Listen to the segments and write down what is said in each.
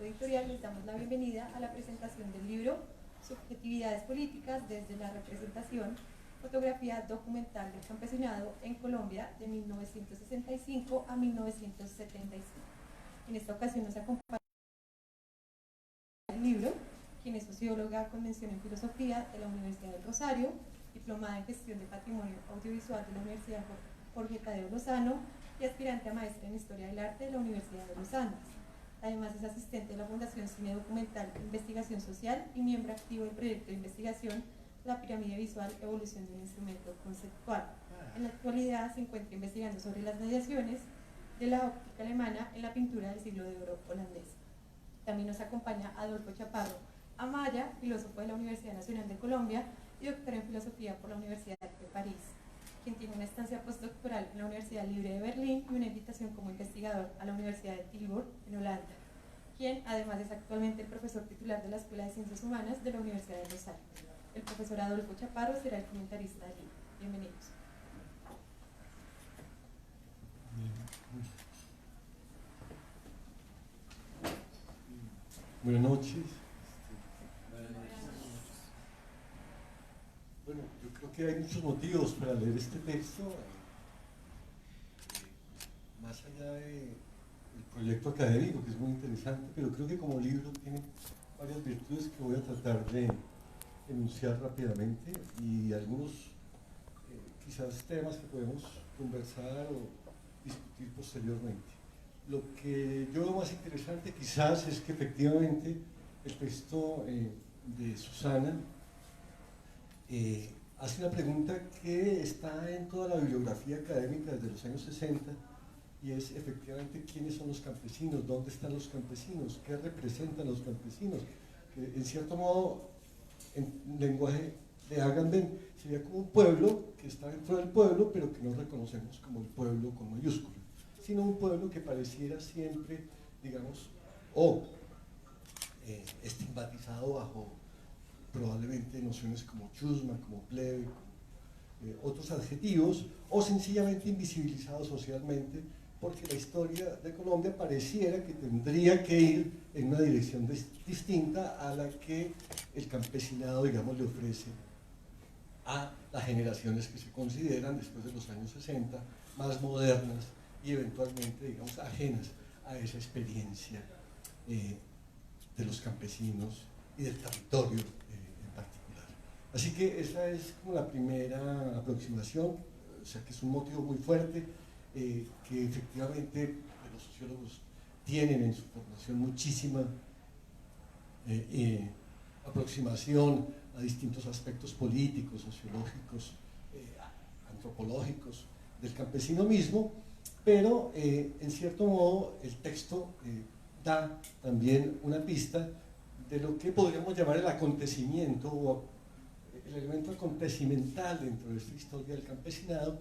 Editorial les damos la bienvenida a la presentación del libro Subjetividades políticas desde la representación, fotografía documental del campesinado en Colombia de 1965 a 1975. En esta ocasión nos acompaña el libro, quien es socióloga con mención en filosofía de la Universidad del Rosario, diplomada en gestión de patrimonio audiovisual de la Universidad Jorge Tadeo Lozano y aspirante a maestra en historia del arte de la Universidad de los Andes. Además es asistente de la Fundación Cine Documental Investigación Social y miembro activo del proyecto de investigación La Pirámide Visual, Evolución de un Instrumento Conceptual. En la actualidad se encuentra investigando sobre las mediaciones de la óptica alemana en la pintura del siglo de oro holandés. También nos acompaña Adolfo Chaparro Amaya, filósofo de la Universidad Nacional de Colombia y doctor en filosofía por la Universidad de París, quien tiene una estancia postdoctoral en la Universidad Libre de Berlín y una invitación como investigador a la Universidad de Tilburg, en Holanda, quien además es actualmente el profesor titular de la Escuela de Ciencias Humanas de la Universidad de Rosario. El profesor Adolfo Chaparro será el comentarista del libro. Bienvenidos. Buenas noches. Bueno, yo creo que hay muchos motivos para leer este texto, más allá del proyecto académico, que es muy interesante, pero creo que como libro tiene varias virtudes que voy a tratar de enunciar rápidamente y algunos quizás temas que podemos conversar o discutir posteriormente. Lo que yo veo más interesante quizás es que efectivamente el texto de Susana hace una pregunta que está en toda la bibliografía académica desde los años 60 y es efectivamente quiénes son los campesinos, dónde están los campesinos, qué representan los campesinos, que en cierto modo en lenguaje de Agamben sería como un pueblo que está dentro del pueblo pero que no reconocemos como el pueblo con mayúscula, sino un pueblo que pareciera siempre, digamos, estigmatizado bajo probablemente nociones como chusma, como plebe, otros adjetivos, o sencillamente invisibilizado socialmente, porque la historia de Colombia pareciera que tendría que ir en una dirección distinta a la que el campesinado, digamos, le ofrece a las generaciones que se consideran después de los años 60 más modernas y eventualmente, digamos, ajenas a esa experiencia de los campesinos y del territorio en particular. Así que esa es como la primera aproximación, o sea que es un motivo muy fuerte que efectivamente los sociólogos tienen en su formación muchísima aproximación a distintos aspectos políticos, sociológicos, antropológicos del campesino mismo, pero en cierto modo el texto da también una pista de lo que podríamos llamar el acontecimiento o el elemento acontecimental dentro de esta historia del campesinado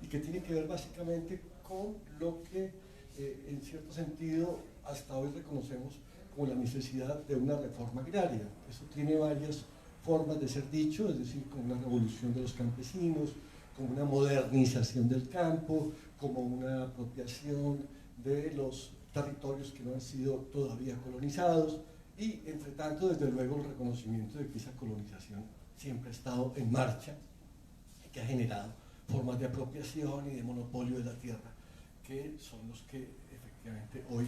y que tiene que ver básicamente con lo que en cierto sentido hasta hoy reconocemos como la necesidad de una reforma agraria. Eso tiene varias formas de ser dicho, es decir, como una revolución de los campesinos, como una modernización del campo, como una apropiación de los territorios que no han sido todavía colonizados y, entre tanto, desde luego el reconocimiento de que esa colonización siempre ha estado en marcha y que ha generado formas de apropiación y de monopolio de la tierra que son los que efectivamente hoy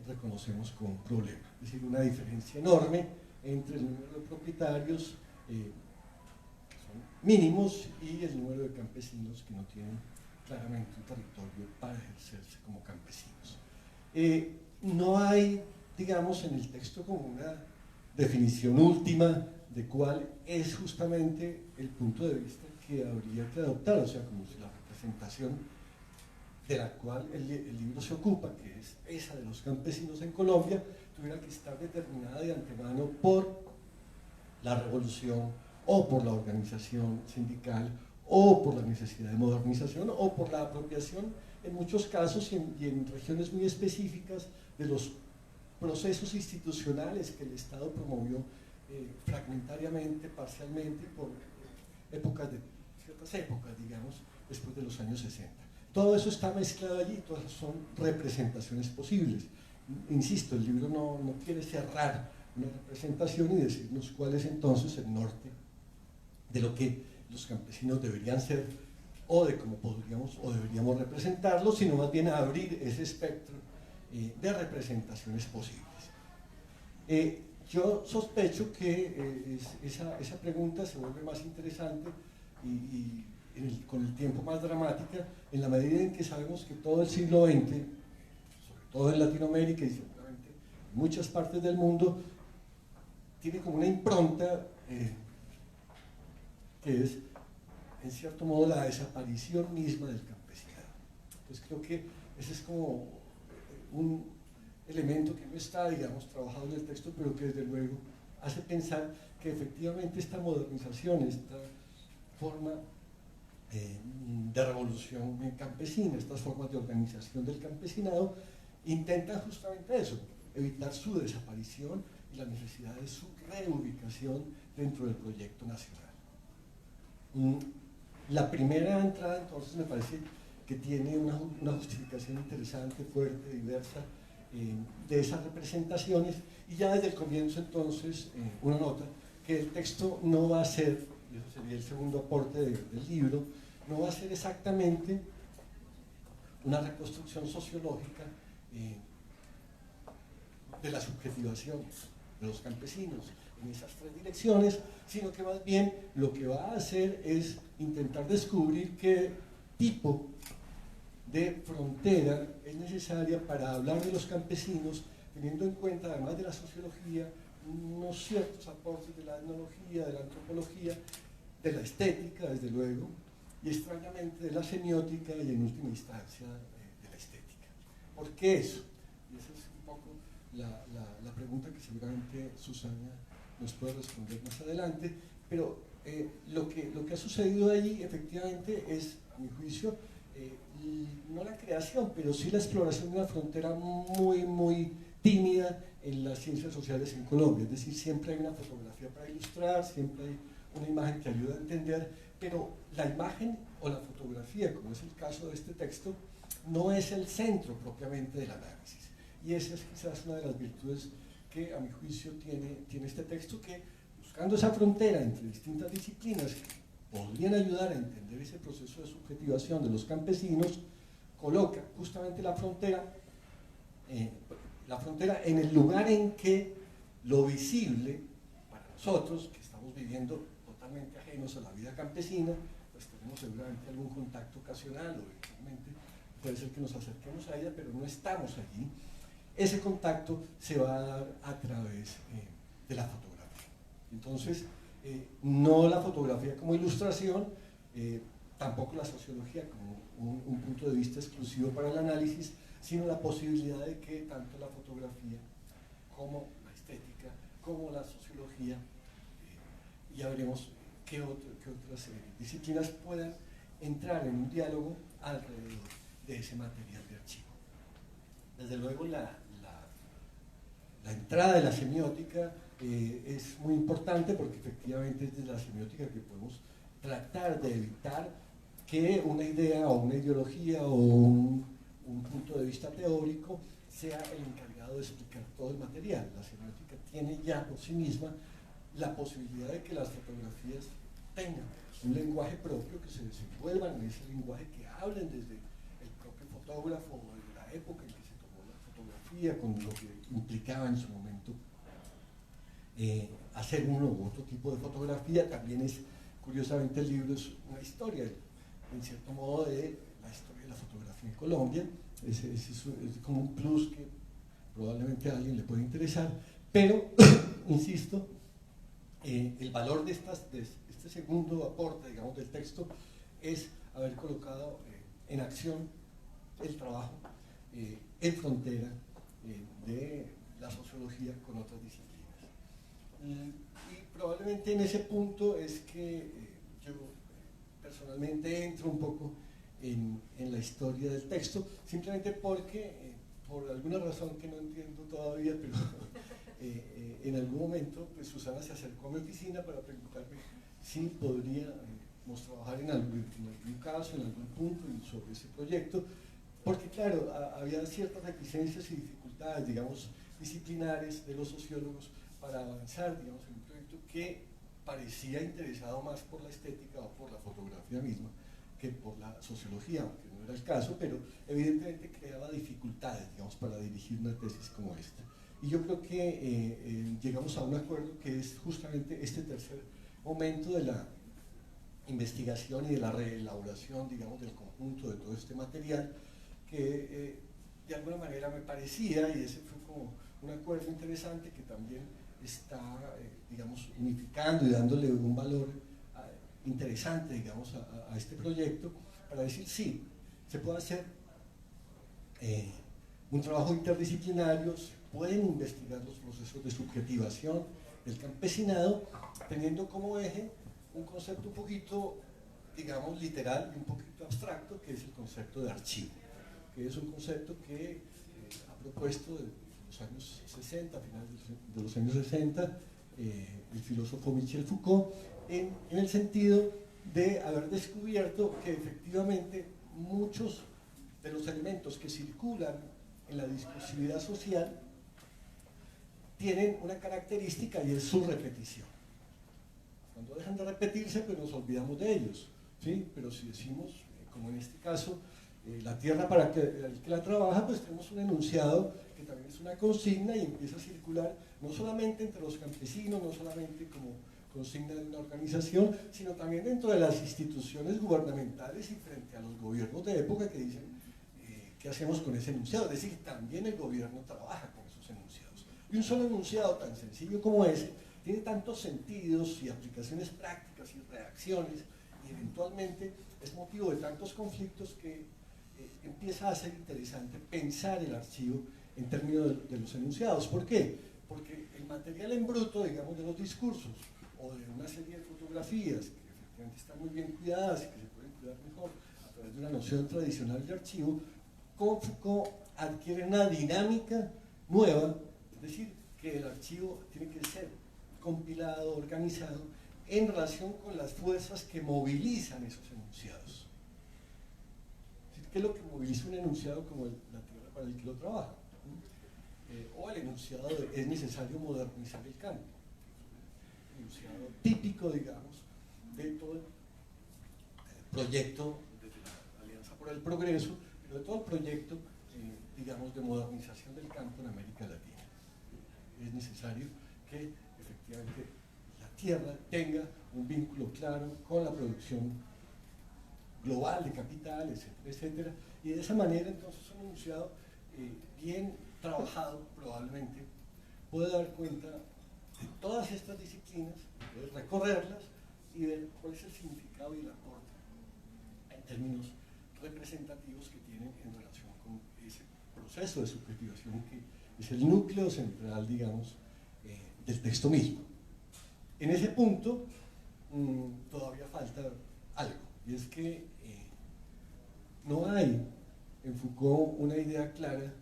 reconocemos como un problema. Es decir, una diferencia enorme entre el número de propietarios que son mínimos y el número de campesinos que no tienen claramente un territorio para ejercerse como campesinos. No hay, digamos, en el texto como una definición última de cuál es justamente el punto de vista que habría que adoptar, o sea, como si la representación de la cual el libro se ocupa, que es esa de los campesinos en Colombia, tuviera que estar determinada de antemano por la revolución o por la organización sindical o por la necesidad de modernización o por la apropiación en muchos casos y en regiones muy específicas de los procesos institucionales que el Estado promovió fragmentariamente, parcialmente, por ciertas épocas, digamos, después de los años 60. Todo eso está mezclado allí, todas son representaciones posibles. insisto, el libro no quiere cerrar una representación y decirnos cuál es entonces el norte de lo que los campesinos deberían ser o de cómo podríamos o deberíamos representarlos, sino más bien abrir ese espectro de representaciones posibles. Yo sospecho que esa pregunta se vuelve más interesante y con el tiempo más dramática en la medida en que sabemos que todo el siglo XX, sobre todo en Latinoamérica y seguramente en muchas partes del mundo, tiene como una impronta que es, en cierto modo, la desaparición misma del campesinado. Entonces creo que ese es como un elemento que no está, digamos, trabajado en el texto, pero que desde luego hace pensar que efectivamente esta modernización, esta forma de revolución campesina, estas formas de organización del campesinado, intentan justamente eso, evitar su desaparición y la necesidad de su reubicación dentro del proyecto nacional. La primera entrada, entonces, me parece que tiene una justificación interesante, fuerte, diversa, de esas representaciones, y ya desde el comienzo, entonces, uno nota que el texto no va a ser, y eso sería el segundo aporte del libro, no va a ser exactamente una reconstrucción sociológica de la subjetivación de los campesinos en esas tres direcciones, sino que más bien lo que va a hacer es intentar descubrir qué tipo de frontera es necesaria para hablar de los campesinos, teniendo en cuenta, además de la sociología, unos ciertos aportes de la etnología, de la antropología, de la estética, desde luego, y extrañamente de la semiótica y en última instancia de la estética. ¿Por qué eso? Y esa es un poco la pregunta que seguramente Susana nos puede responder más adelante, pero lo que ha sucedido allí efectivamente es, a mi juicio, no la creación, pero sí la exploración de una frontera muy tímida en las ciencias sociales en Colombia. Es decir, siempre hay una fotografía para ilustrar, siempre hay una imagen que ayuda a entender, pero la imagen o la fotografía, como es el caso de este texto, no es el centro propiamente del análisis. Y esa es quizás una de las virtudes que, a mi juicio, tiene este texto, que buscando esa frontera entre distintas disciplinas que podrían ayudar a entender ese proceso de subjetivación de los campesinos, coloca justamente la frontera en el lugar en que lo visible para nosotros, que estamos viviendo totalmente ajenos a la vida campesina, pues tenemos seguramente algún contacto ocasional o eventualmente puede ser que nos acerquemos a ella, pero no estamos allí. Ese contacto se va a dar a través de la fotografía. Entonces, no la fotografía como ilustración, tampoco la sociología como un punto de vista exclusivo para el análisis, sino la posibilidad de que tanto la fotografía como la estética, como la sociología, ya veremos qué otras disciplinas puedan entrar en un diálogo alrededor de ese material de archivo. Desde luego la entrada de la semiótica es muy importante porque efectivamente es desde la semiótica que podemos tratar de evitar que una idea o una ideología o un punto de vista teórico sea el encargado de explicar todo el material. La semiótica tiene ya por sí misma la posibilidad de que las fotografías tengan un lenguaje propio, que se desenvuelvan en ese lenguaje, que hablen desde el propio fotógrafo o de la época en que se tomó la fotografía, con lo que implicaba en su momento hacer uno u otro tipo de fotografía. También es, curiosamente, el libro es una historia, en cierto modo, de la historia de la fotografía en Colombia. Es como un plus que probablemente a alguien le puede interesar, pero, insisto, el valor de este segundo aporte, digamos, del texto es haber colocado en acción el trabajo en frontera de la sociología con otras disciplinas. Y probablemente en ese punto es que yo personalmente entro un poco en la historia del texto, simplemente porque, por alguna razón que no entiendo todavía, pero en algún momento pues Susana se acercó a mi oficina para preguntarme si podríamos trabajar en algún caso, en algún punto sobre ese proyecto, porque claro, había ciertas reticencias y dificultades dificultades, digamos, disciplinares de los sociólogos para avanzar, digamos, en un proyecto que parecía interesado más por la estética o por la fotografía misma que por la sociología, aunque no era el caso, pero evidentemente creaba dificultades, digamos, para dirigir una tesis como esta. Y yo creo que llegamos a un acuerdo que es justamente este tercer momento de la investigación y de la reelaboración, digamos, del conjunto de todo este material, que de alguna manera me parecía, y ese fue como un acuerdo interesante que también está, digamos, unificando y dándole un valor interesante, digamos, a este proyecto, para decir, sí, se puede hacer un trabajo interdisciplinario, se pueden investigar los procesos de subjetivación del campesinado, teniendo como eje un concepto un poquito, digamos, literal y un poquito abstracto, que es el concepto de archivo, que es un concepto que ha propuesto de los años 60, a finales de los años 60, el filósofo Michel Foucault, en el sentido de haber descubierto que efectivamente muchos de los elementos que circulan en la discursividad social tienen una característica y es su repetición. Cuando dejan de repetirse, pues nos olvidamos de ellos, ¿sí? Pero si decimos, como en este caso, la tierra para el que la trabaja, pues tenemos un enunciado que también es una consigna y empieza a circular no solamente entre los campesinos, no solamente como consigna de una organización, sino también dentro de las instituciones gubernamentales y frente a los gobiernos de época que dicen, ¿qué hacemos con ese enunciado? Es decir, también el gobierno trabaja con esos enunciados. Y un solo enunciado tan sencillo como ese tiene tantos sentidos y aplicaciones prácticas y reacciones, y eventualmente es motivo de tantos conflictos que empieza a ser interesante pensar el archivo en términos de los enunciados. ¿Por qué? Porque el material en bruto, digamos, de los discursos o de una serie de fotografías que efectivamente están muy bien cuidadas y que se pueden cuidar mejor a través de una noción tradicional de archivo, con Foucault adquiere una dinámica nueva, es decir, que el archivo tiene que ser compilado, organizado, en relación con las fuerzas que movilizan esos enunciados. ¿Qué es lo que moviliza un enunciado como la tierra para el que lo trabaja? O el enunciado de es necesario modernizar el campo. El enunciado típico, digamos, de todo el proyecto de la Alianza por el Progreso, pero de todo el proyecto, digamos, de modernización del campo en América Latina. Es necesario que efectivamente la tierra tenga un vínculo claro con la producción global de capital, etcétera, etcétera, y de esa manera entonces un enunciado bien trabajado probablemente puede dar cuenta de todas estas disciplinas, puede recorrerlas y ver cuál es el significado y el aporte en términos representativos que tienen en relación con ese proceso de subjetivación que es el núcleo central, digamos, del texto mismo. En ese punto todavía falta algo, y es que no hay en Foucault una idea clara,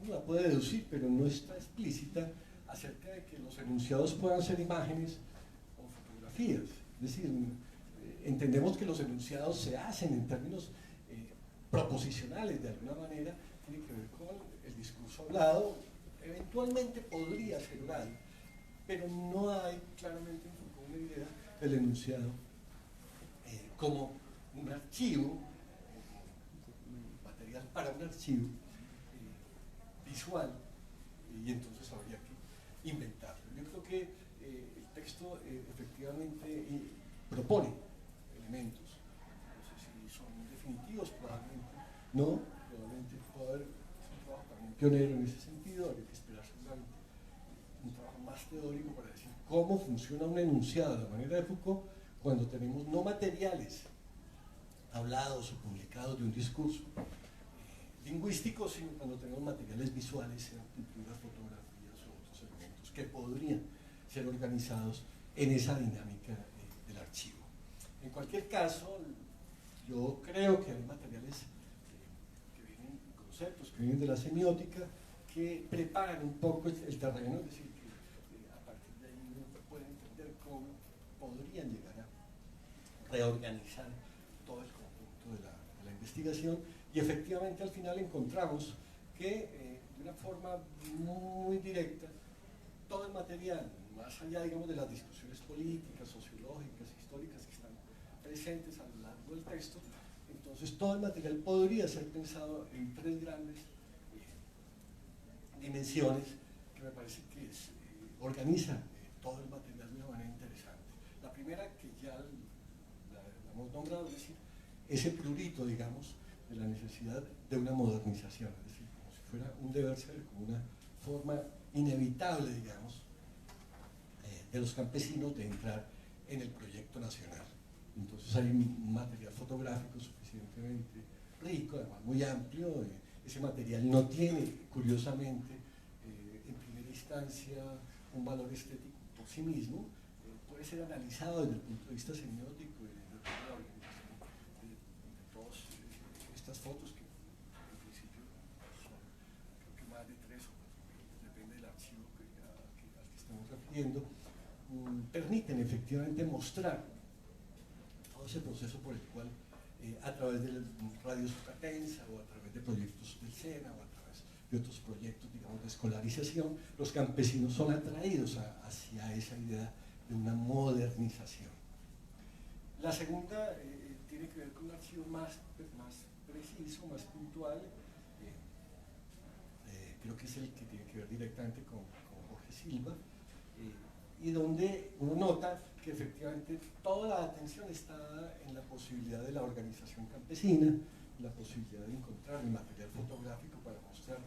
uno la puede deducir, pero no está explícita, acerca de que los enunciados puedan ser imágenes o fotografías. Es decir, entendemos que los enunciados se hacen en términos proposicionales, de alguna manera, tiene que ver con el discurso hablado, eventualmente podría ser oral, pero no hay claramente en Foucault una idea del enunciado como un archivo, material para un archivo visual, y entonces habría que inventarlo. Yo creo que el texto efectivamente propone elementos, no sé si son definitivos, probablemente no, probablemente puede haber un trabajo también pionero en ese sentido, habría que esperar seguramente un trabajo más teórico para decir cómo funciona un enunciado de la manera de Foucault cuando tenemos no materiales hablados o publicados de un discurso lingüístico, sino cuando tenemos materiales visuales, sean pinturas, fotografías o otros elementos que podrían ser organizados en esa dinámica del archivo. En cualquier caso, yo creo que hay materiales que vienen, conceptos que vienen de la semiótica, que preparan un poco el terreno, es decir, que a partir de ahí uno puede entender cómo podrían llegar a reorganizar todo el conjunto de la investigación, y efectivamente al final encontramos que que de una forma muy directa todo el material, más allá, digamos, de las discusiones políticas, sociológicas, históricas que están presentes a lo largo del texto, entonces todo el material podría ser pensado en tres grandes dimensiones que me parece que organizan todo el material de una manera interesante. La primera, que ya la hemos nombrado, es decir, ese prurito, digamos, de la necesidad de una modernización, es decir, como si fuera un deber ser, como una forma inevitable, digamos, de los campesinos de entrar en el proyecto nacional. Entonces hay un material fotográfico suficientemente rico, además muy amplio. Ese material no tiene, curiosamente, en primera instancia, un valor estético por sí mismo. Puede ser analizado desde el punto de vista semiótico y desde la organización de todas estas fotos, que en principio son, creo que más de 3 o 4, depende del archivo al que estamos refiriendo, permiten efectivamente mostrar todo ese proceso por el cual, a través de Radio Sucatensa o a través de proyectos del SENA o a través de otros proyectos, digamos, de escolarización, los campesinos son atraídos hacia esa idea de una modernización. La segunda tiene que ver con un archivo más preciso, más puntual, creo que es el que tiene que ver directamente con Jorge Silva, y donde uno nota que efectivamente toda la atención está en la posibilidad de la organización campesina, la posibilidad de encontrar el material fotográfico para mostrar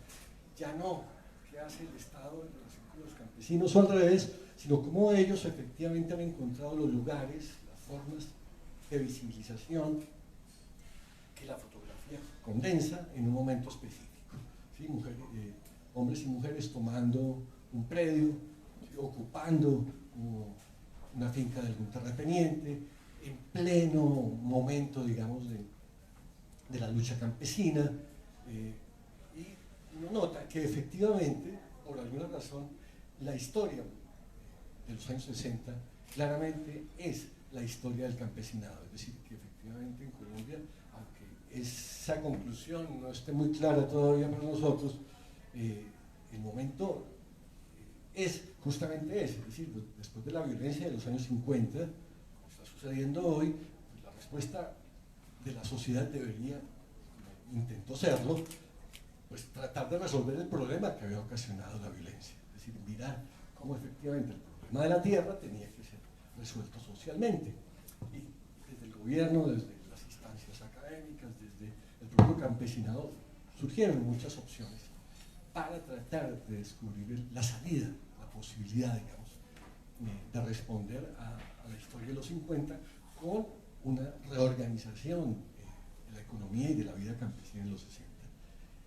ya no qué hace el Estado en relación con los campesinos o al revés, sino cómo ellos efectivamente han encontrado los lugares, las formas de visibilización que la fotografía condensa en un momento específico. ¿Sí? Hombres y mujeres tomando un predio, ¿sí? Ocupando una finca de algún terrateniente, en pleno momento, digamos, de la lucha campesina, y uno nota que efectivamente, por alguna razón, la historia de los años 60 claramente es la historia del campesinado, es decir, que efectivamente en Colombia, aunque esa conclusión no esté muy clara todavía para nosotros, el momento es justamente ese, es decir, después de la violencia de los años 50, como está sucediendo hoy, pues la respuesta de la sociedad debería, intentó serlo, pues tratar de resolver el problema que había ocasionado la violencia, es decir, mirar cómo efectivamente el problema de la tierra tenía que ser resuelto socialmente, y desde el gobierno, desde las instancias académicas, desde el propio campesinado, surgieron muchas opciones para tratar de descubrir la salida, la posibilidad, digamos, de responder a la historia de los 50 con una reorganización de la economía y de la vida campesina en los 60.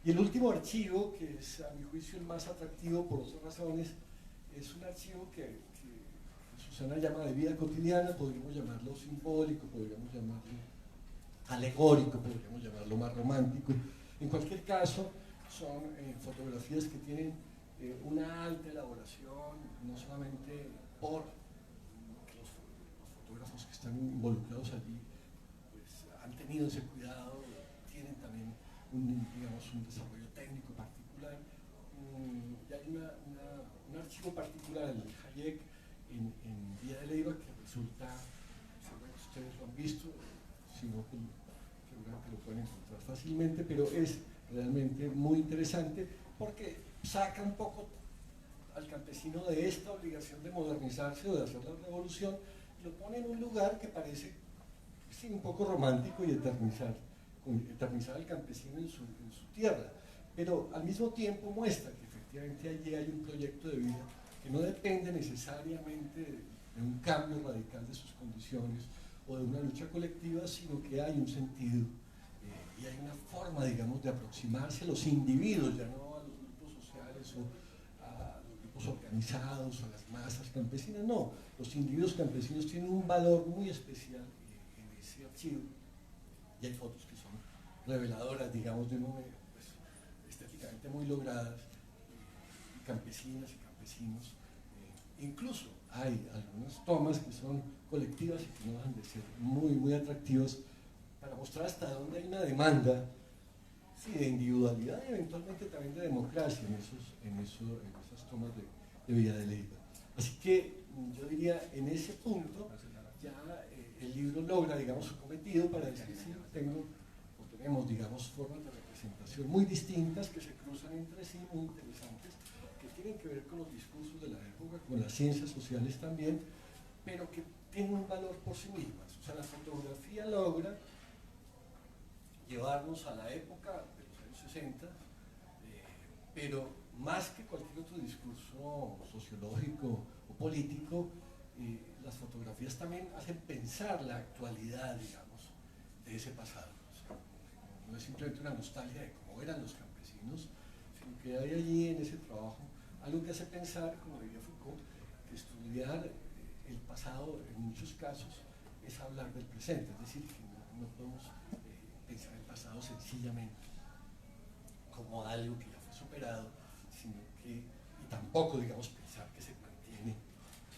Y el último archivo, que es a mi juicio el más atractivo por otras razones, es un archivo que Susana llama de vida cotidiana, podríamos llamarlo simbólico, podríamos llamarlo alegórico, podríamos llamarlo más romántico. En cualquier caso, son fotografías que tienen una alta elaboración, no solamente por los fotógrafos que están involucrados allí, pues han tenido ese cuidado, tienen también digamos, un desarrollo técnico particular, y hay un archivo particular, el Hayek, en Vía de Leyva, que resulta, seguramente ustedes lo han visto, si no, seguramente lo pueden encontrar fácilmente, pero es realmente muy interesante porque saca un poco al campesino de esta obligación de modernizarse o de hacer la revolución y lo pone en un lugar que parece, sí, un poco romántico y eternizar al campesino en su tierra, pero al mismo tiempo muestra que efectivamente allí hay un proyecto de vida que no depende necesariamente de un cambio radical de sus condiciones o de una lucha colectiva, sino que hay un sentido y hay una forma, digamos, de aproximarse a los individuos, ya no a los grupos sociales o a los grupos organizados o a las masas campesinas, no, los individuos campesinos tienen un valor muy especial en ese archivo, y hay fotos que son reveladoras, digamos, de pues, estéticamente muy logradas, campesinas y campesinos, incluso hay algunas tomas que son colectivas y que no dejan de ser muy, muy atractivas para mostrar hasta dónde hay una demanda sí, de individualidad y eventualmente también de democracia en esas tomas de Villa de Leyva. Así que yo diría, en ese punto ya el libro logra, digamos, su cometido para decir, sí, tenemos, digamos, formas de representación muy distintas que se cruzan entre sí, muy interesantes, que tienen que ver con los discursos de la época, con las ciencias sociales también, pero que tienen un valor por sí mismas. O sea, la fotografía logra llevarnos a la época de los años 60, pero más que cualquier otro discurso sociológico o político, las fotografías también hacen pensar la actualidad, digamos, de ese pasado. O sea, no es simplemente una nostalgia de cómo eran los campesinos, sino que hay allí en ese trabajo algo que hace pensar, como diría Foucault, que estudiar el pasado en muchos casos es hablar del presente, es decir, que no podemos pensar el pasado sencillamente como algo que ya fue superado, sino que, y tampoco, digamos, pensar que se mantiene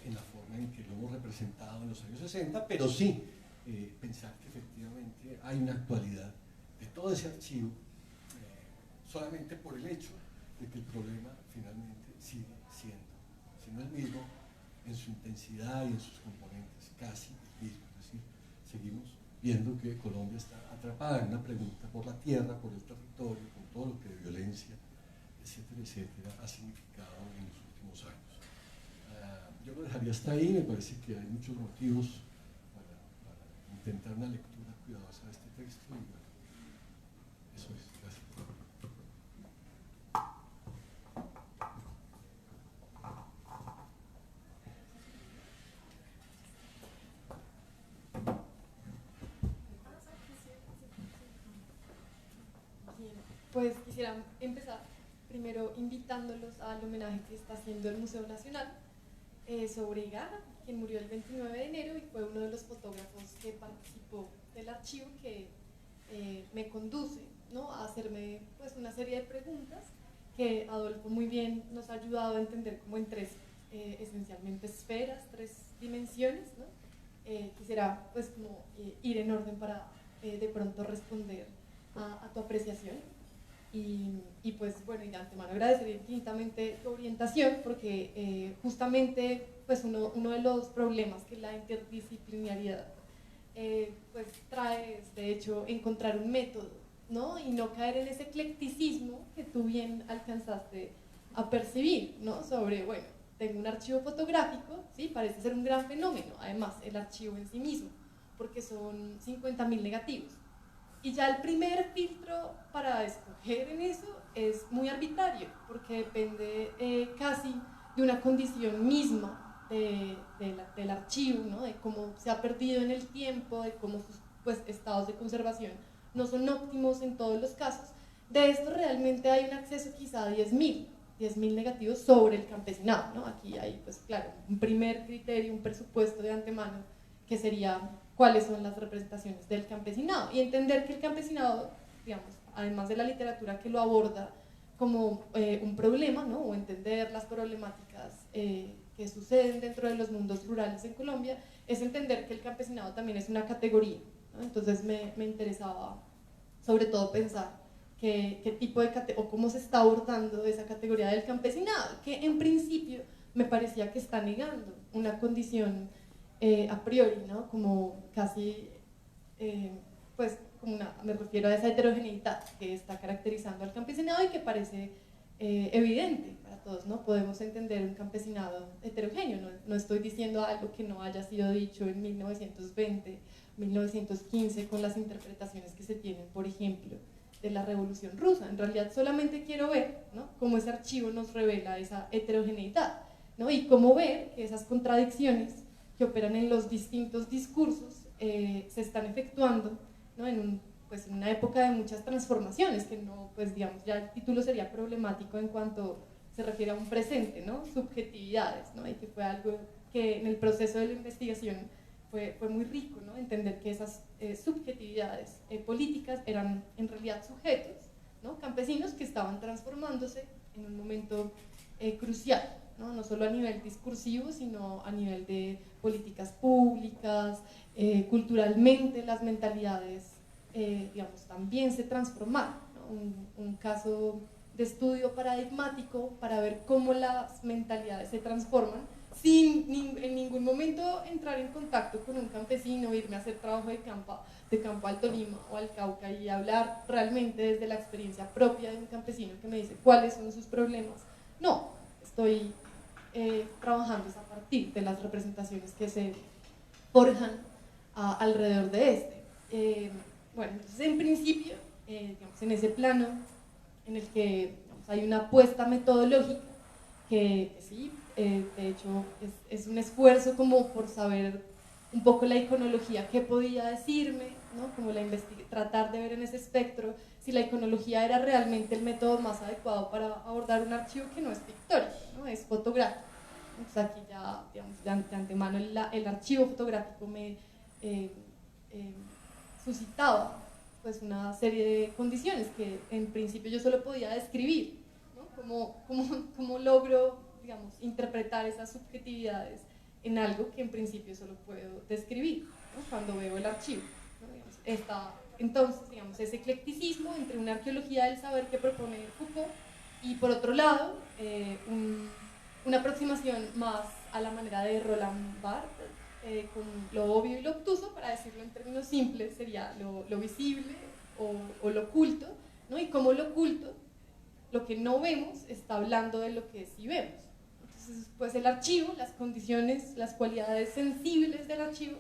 en la forma en que lo hemos representado en los años 60, pero sí pensar que efectivamente hay una actualidad de todo ese archivo, solamente por el hecho de que el problema finalmente sigue siendo, si no el mismo, en su intensidad y en sus componentes, casi el mismo. Es decir, seguimos viendo que Colombia está atrapada en una pregunta por la tierra, por el territorio, por todo lo que de violencia, etcétera, etcétera, ha significado en los últimos años. Yo lo dejaría hasta ahí, me parece que hay muchos motivos para intentar una lectura cuidadosa de este texto y bueno, eso es, gracias. Bien, pues quisiera empezar primero invitándolos al homenaje que está haciendo el Museo Nacional sobre Igara, quien murió el 29 de enero y fue uno de los fotógrafos que participó del archivo que me conduce, ¿no?, a hacerme pues una serie de preguntas que Adolfo muy bien nos ha ayudado a entender como en tres esencialmente esferas, tres dimensiones, ¿no? Quisiera pues como ir en orden para de pronto responder a tu apreciación y pues bueno, y de antemano agradecer infinitamente tu orientación porque justamente pues uno de los problemas que la interdisciplinariedad pues trae es de hecho encontrar un método, ¿no?, y no caer en ese eclecticismo que tú bien alcanzaste a percibir, ¿no?, sobre, bueno, tengo un archivo fotográfico, ¿sí?, parece ser un gran fenómeno, además el archivo en sí mismo, porque son 50.000 negativos. Y ya el primer filtro para escoger en eso es muy arbitrario, porque depende casi de una condición misma del archivo, ¿no?, de cómo se ha perdido en el tiempo, de cómo sus pues, estados de conservación no son óptimos en todos los casos. De esto realmente hay un acceso quizá a 10.000 negativos sobre el campesinado, ¿no? Aquí hay, pues claro, un primer criterio, un presupuesto de antemano, que sería cuáles son las representaciones del campesinado, y entender que el campesinado, digamos, además de la literatura que lo aborda como un problema, ¿no?, o entender las problemáticas que suceden dentro de los mundos rurales en Colombia, es entender que el campesinado también es una categoría, ¿no? Entonces me interesaba sobre todo pensar qué tipo de o cómo se está abordando esa categoría del campesinado, que en principio me parecía que está negando una condición a priori, ¿no?, como casi, pues, como me refiero a esa heterogeneidad que está caracterizando al campesinado y que parece evidente para todos, ¿no? Podemos entender un campesinado heterogéneo, no estoy diciendo algo que no haya sido dicho en 1920, 1915 con las interpretaciones que se tienen, por ejemplo, de la Revolución Rusa. En realidad solamente quiero ver, ¿no?, cómo ese archivo nos revela esa heterogeneidad, ¿no?, y cómo ver que esas contradicciones que operan en los distintos discursos se están efectuando, ¿no?, pues en una época de muchas transformaciones, que no, pues digamos, ya el título sería problemático en cuanto se refiere a un presente, ¿no?, subjetividades, ¿no?, y que fue algo que en el proceso de la investigación fue muy rico, ¿no?, entender que esas subjetividades políticas eran en realidad sujetos, ¿no?, campesinos que estaban transformándose en un momento crucial, ¿no?, no solo a nivel discursivo, sino a nivel de políticas públicas, culturalmente las mentalidades digamos, también se transformaron, ¿no? un caso de estudio paradigmático para ver cómo las mentalidades se transforman sin en ningún momento entrar en contacto con un campesino, irme a hacer trabajo de campo al Tolima o al Cauca y hablar realmente desde la experiencia propia de un campesino que me dice cuáles son sus problemas. No, estoy trabajando a partir de las representaciones que se forjan alrededor de este. Bueno, entonces en principio, digamos, en ese plano en el que digamos, hay una apuesta metodológica que sí, de hecho es un esfuerzo como por saber un poco la iconología, qué podía decirme, ¿no? Como tratar de ver en ese espectro si la iconología era realmente el método más adecuado para abordar un archivo que no es pictórico, ¿no? Es fotográfico. Entonces aquí ya, digamos, de antemano el archivo fotográfico me suscitaba pues una serie de condiciones que en principio yo solo podía describir, ¿no? ¿Cómo logro, digamos, interpretar esas subjetividades en algo que en principio solo puedo describir, ¿no? Cuando veo el archivo, ¿no? Digamos, entonces, digamos, ese eclecticismo entre una arqueología del saber que propone Foucault y por otro lado una aproximación más a la manera de Roland Barthes, con lo obvio y lo obtuso, para decirlo en términos simples, sería lo visible o lo oculto, ¿no? Y como lo oculto, lo que no vemos, está hablando de lo que sí vemos. Entonces, pues el archivo, las condiciones, las cualidades sensibles del archivo,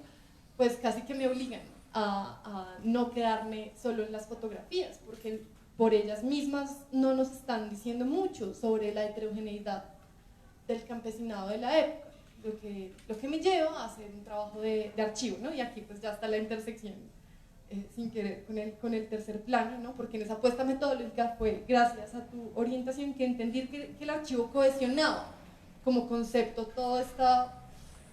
pues casi que me obligan a no quedarme solo en las fotografías, porque por ellas mismas no nos están diciendo mucho sobre la heterogeneidad del campesinado de la época, lo que me lleva a hacer un trabajo de archivo, ¿no? Y aquí pues ya está la intersección, sin querer, con el tercer plano, ¿no? Porque en esa apuesta metodológica fue gracias a tu orientación que entendí que el archivo cohesionaba como concepto toda esta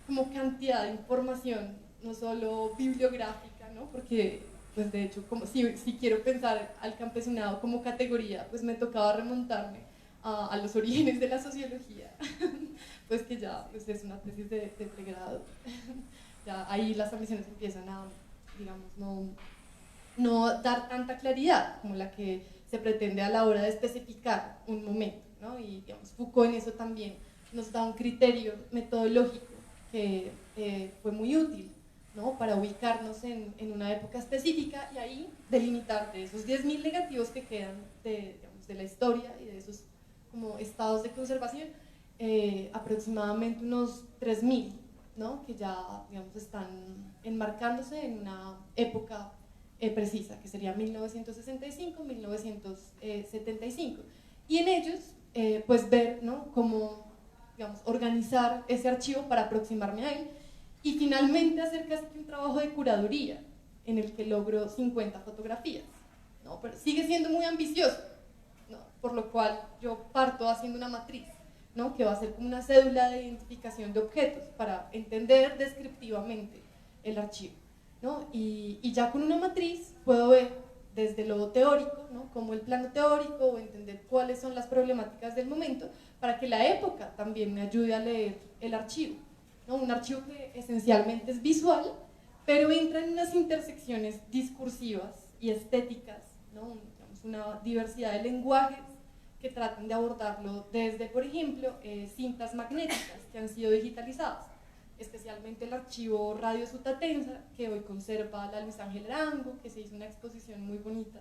como cantidad de información, no solo bibliográfica, ¿no? Porque pues de hecho, como si quiero pensar al campesinado como categoría, pues me tocaba remontarme a los orígenes de la sociología, pues que ya pues es una tesis de pregrado. Ya ahí las ambiciones empiezan a, digamos, no dar tanta claridad como la que se pretende a la hora de especificar un momento, ¿no? Y digamos, Foucault en eso también nos da un criterio metodológico que fue muy útil, ¿no? Para ubicarnos en una época específica y ahí delimitar de esos 10.000 negativos que quedan de la historia y de esos como estados de conservación, aproximadamente unos 3.000, ¿no? Que ya, digamos, están enmarcándose en una época precisa, que sería 1965-1975. Y en ellos, pues ver, ¿no? Cómo, digamos, organizar ese archivo para aproximarme a él y finalmente hacer casi que un trabajo de curaduría en el que logro 50 fotografías, ¿no? Pero sigue siendo muy ambicioso, ¿no? Por lo cual yo parto haciendo una matriz, ¿no? Que va a ser como una cédula de identificación de objetos para entender descriptivamente el archivo, ¿no? Y ya con una matriz puedo ver desde lo teórico, ¿no? Como el plano teórico, o entender cuáles son las problemáticas del momento, para que la época también me ayude a leer el archivo, ¿no? Un archivo que esencialmente es visual, pero entra en unas intersecciones discursivas y estéticas, ¿no? Una diversidad de lenguajes que tratan de abordarlo desde, por ejemplo, cintas magnéticas que han sido digitalizadas, especialmente el archivo Radio Sutatensa, que hoy conserva la Luis Ángel Arango, que se hizo una exposición muy bonita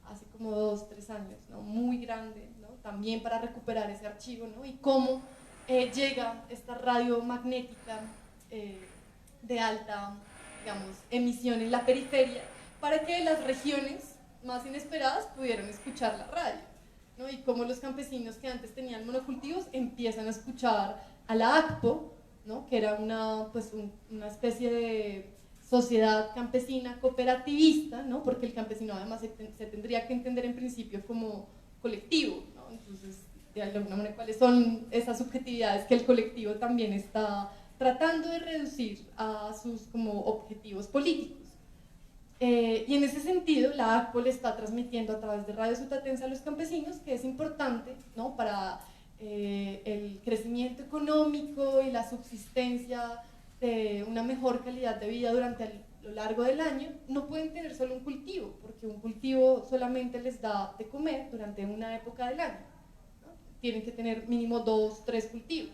hace como 2 o 3 años, ¿no? Muy grande, ¿no? También para recuperar ese archivo, ¿no? Y cómo llega esta radio magnética de alta, digamos, emisión en la periferia para que las regiones más inesperadas pudieran escuchar la radio, ¿no? Y cómo los campesinos que antes tenían monocultivos empiezan a escuchar a la ACPO, ¿no? Que era una especie de sociedad campesina cooperativista, ¿no? Porque el campesino además se tendría que entender en principio como colectivo, ¿no? Entonces, de alguna manera, ¿cuáles son esas subjetividades que el colectivo también está tratando de reducir a sus como objetivos políticos? Y en ese sentido, la ACPO le está transmitiendo a través de Radio Sutatensa a los campesinos que es importante, ¿no? Para el crecimiento económico y la subsistencia de una mejor calidad de vida durante lo largo del año, no pueden tener solo un cultivo, porque un cultivo solamente les da de comer durante una época del año, ¿no? Tienen que tener mínimo 2, 3 cultivos.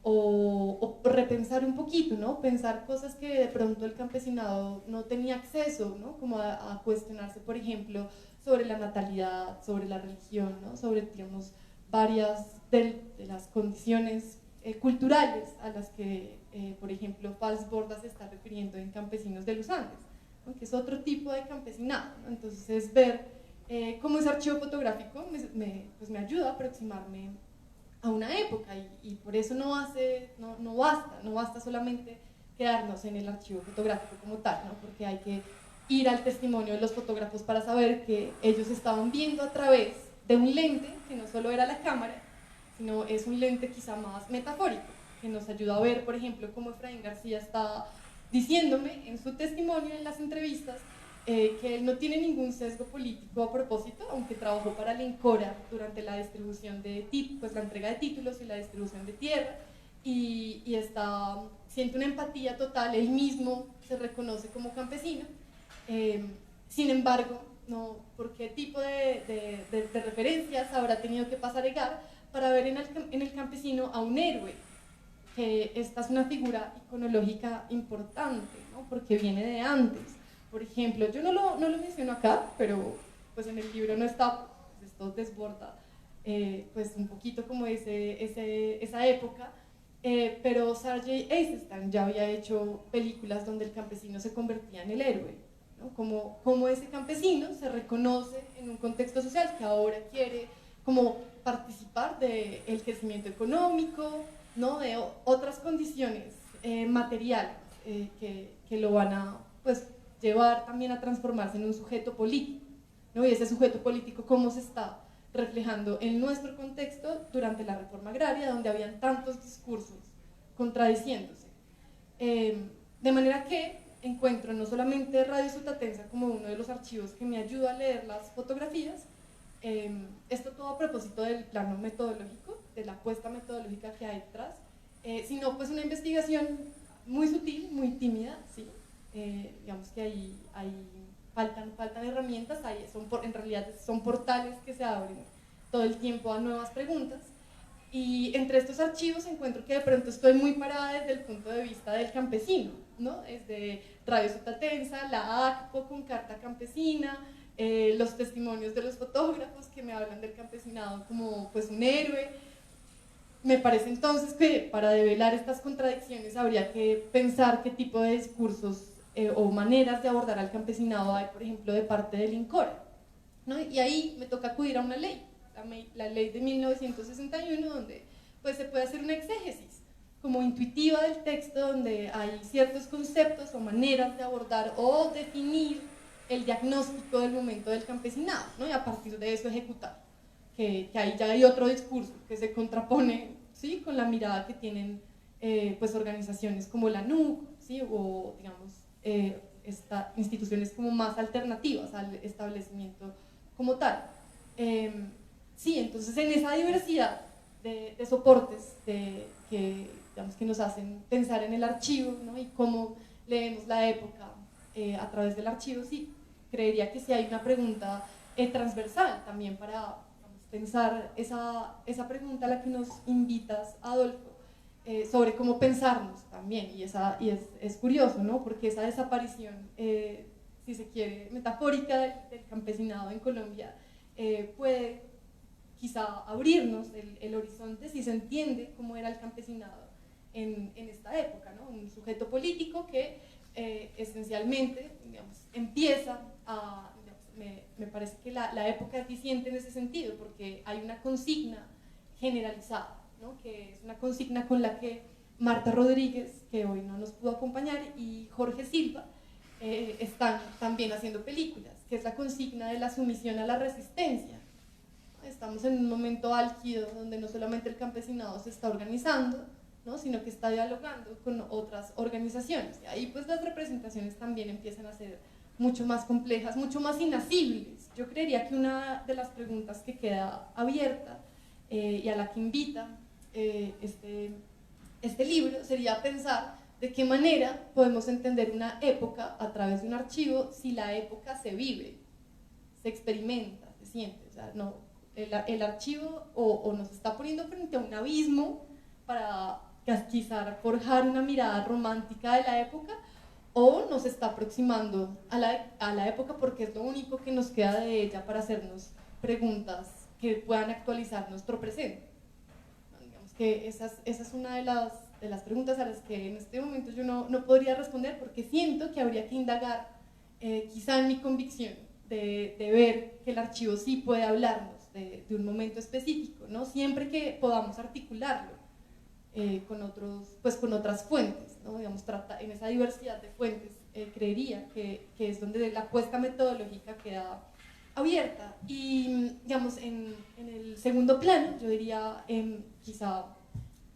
O repensar un poquito, ¿no? Pensar cosas que de pronto el campesinado no tenía acceso, ¿no? Como a cuestionarse, por ejemplo, sobre la natalidad, sobre la religión, ¿no? Sobre, digamos, varias de las condiciones culturales a las que, por ejemplo, Fals Borda se está refiriendo en Campesinos de los Andes, ¿no? Que es otro tipo de campesinado, ¿no? Entonces es ver cómo ese archivo fotográfico pues me ayuda a aproximarme a una época y por eso no basta solamente quedarnos en el archivo fotográfico como tal, ¿no? Porque hay que ir al testimonio de los fotógrafos para saber que ellos estaban viendo a través de un lente que no solo era la cámara, sino es un lente quizá más metafórico, que nos ayuda a ver, por ejemplo, cómo Efraín García está diciéndome en su testimonio, en las entrevistas, que él no tiene ningún sesgo político a propósito, aunque trabajó para la Incora durante la distribución de pues la entrega de títulos y la distribución de tierra, y siente una empatía total, él mismo se reconoce como campesino, sin embargo, no, ¿por qué tipo de referencias habrá tenido que pasar Egar para ver en el campesino a un héroe? Que esta es una figura iconológica importante, ¿no? Porque viene de antes. Por ejemplo, yo no lo menciono acá, pero pues en el libro no está, pues esto desborda pues un poquito como esa época, pero Sergei Eisenstein ya había hecho películas donde el campesino se convertía en el héroe, ¿no? Como ese campesino se reconoce en un contexto social que ahora quiere como participar del crecimiento económico, ¿no? De otras condiciones materiales que lo van a pues, llevar también a transformarse en un sujeto político, ¿no? Y ese sujeto político cómo se está reflejando en nuestro contexto durante la reforma agraria, donde habían tantos discursos contradiciéndose. De manera que encuentro no solamente Radio Sutatensa como uno de los archivos que me ayuda a leer las fotografías, esto todo a propósito del plano metodológico, de la apuesta metodológica que hay detrás, sino pues una investigación muy sutil, muy tímida, ¿sí? Digamos que ahí faltan herramientas, en realidad son portales que se abren todo el tiempo a nuevas preguntas, y entre estos archivos encuentro que de pronto estoy muy parada desde el punto de vista del campesino, ¿no? Desde Radio Sutatensa, la ACPO con Carta Campesina, los testimonios de los fotógrafos que me hablan del campesinado como pues un héroe. Me parece entonces que para develar estas contradicciones habría que pensar qué tipo de discursos o maneras de abordar al campesinado hay, por ejemplo, de parte del INCORA, ¿no? Y ahí me toca acudir a una ley, la ley de 1961, donde pues, se puede hacer una exégesis como intuitiva del texto, donde hay ciertos conceptos o maneras de abordar o definir el diagnóstico del momento del campesinado, ¿no? Y a partir de eso ejecutar. Que ahí ya hay otro discurso que se contrapone, ¿sí? Con la mirada que tienen pues organizaciones como la NUC, ¿sí? O digamos instituciones como más alternativas al establecimiento como tal. Sí, entonces en esa diversidad de soportes digamos, que nos hacen pensar en el archivo, ¿no? Y cómo leemos la época a través del archivo, sí, creería que sí hay una pregunta transversal también para pensar esa pregunta a la que nos invitas, Adolfo, sobre cómo pensarnos también, y es curioso, ¿no? Porque esa desaparición, si se quiere, metafórica del campesinado en Colombia, puede quizá abrirnos el horizonte si se entiende cómo era el campesinado en esta época, ¿no? Un sujeto político que esencialmente, digamos, empieza a... Me parece que la época es eficiente en ese sentido, porque hay una consigna generalizada, ¿no? Que es una consigna con la que Marta Rodríguez, que hoy no nos pudo acompañar, y Jorge Silva están también haciendo películas, que es la consigna de la sumisión a la resistencia. Estamos en un momento álgido donde no solamente el campesinado se está organizando, ¿no? Sino que está dialogando con otras organizaciones. Y ahí pues las representaciones también empiezan a ser mucho más complejas, mucho más inasibles. Yo creería que una de las preguntas que queda abierta y a la que invita este libro sería pensar ¿De qué manera podemos entender una época a través de un archivo si la época se vive, se experimenta, se siente? O sea, no, el archivo o nos está poniendo frente a un abismo para quizá forjar una mirada romántica de la época, o nos está aproximando a la época porque es lo único que nos queda de ella para hacernos preguntas que puedan actualizar nuestro presente. Digamos que esa es una de las preguntas a las que en este momento yo no podría responder, porque siento que habría que indagar quizá en mi convicción de ver que el archivo sí puede hablarnos de un momento específico, ¿no? Siempre que podamos articularlo con otras fuentes, ¿no? Digamos, en esa diversidad de fuentes, creería que es donde la apuesta metodológica queda abierta. Y digamos, en el segundo plano, yo diría quizá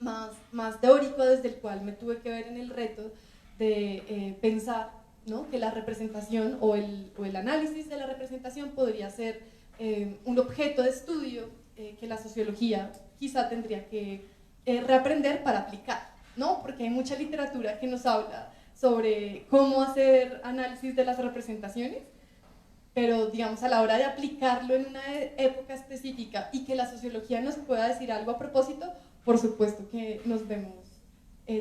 más teórico, desde el cual me tuve que ver en el reto de pensar, ¿no?, que la representación o el análisis de la representación podría ser un objeto de estudio que la sociología quizá tendría que reaprender para aplicar, ¿no? Porque hay mucha literatura que nos habla sobre cómo hacer análisis de las representaciones, pero digamos a la hora de aplicarlo en una época específica y que la sociología nos pueda decir algo a propósito, por supuesto que nos vemos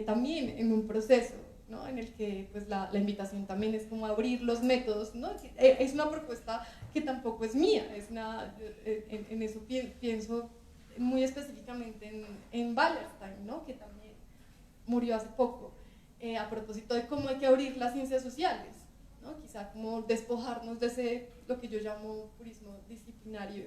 también en un proceso, ¿no?, en el que pues, la invitación también es como abrir los métodos, ¿no? Es una propuesta que tampoco es mía, en eso pienso muy específicamente en Wallerstein, ¿no?, que también murió hace poco, a propósito de cómo hay que abrir las ciencias sociales, ¿no? Quizá como despojarnos de lo que yo llamo purismo disciplinario,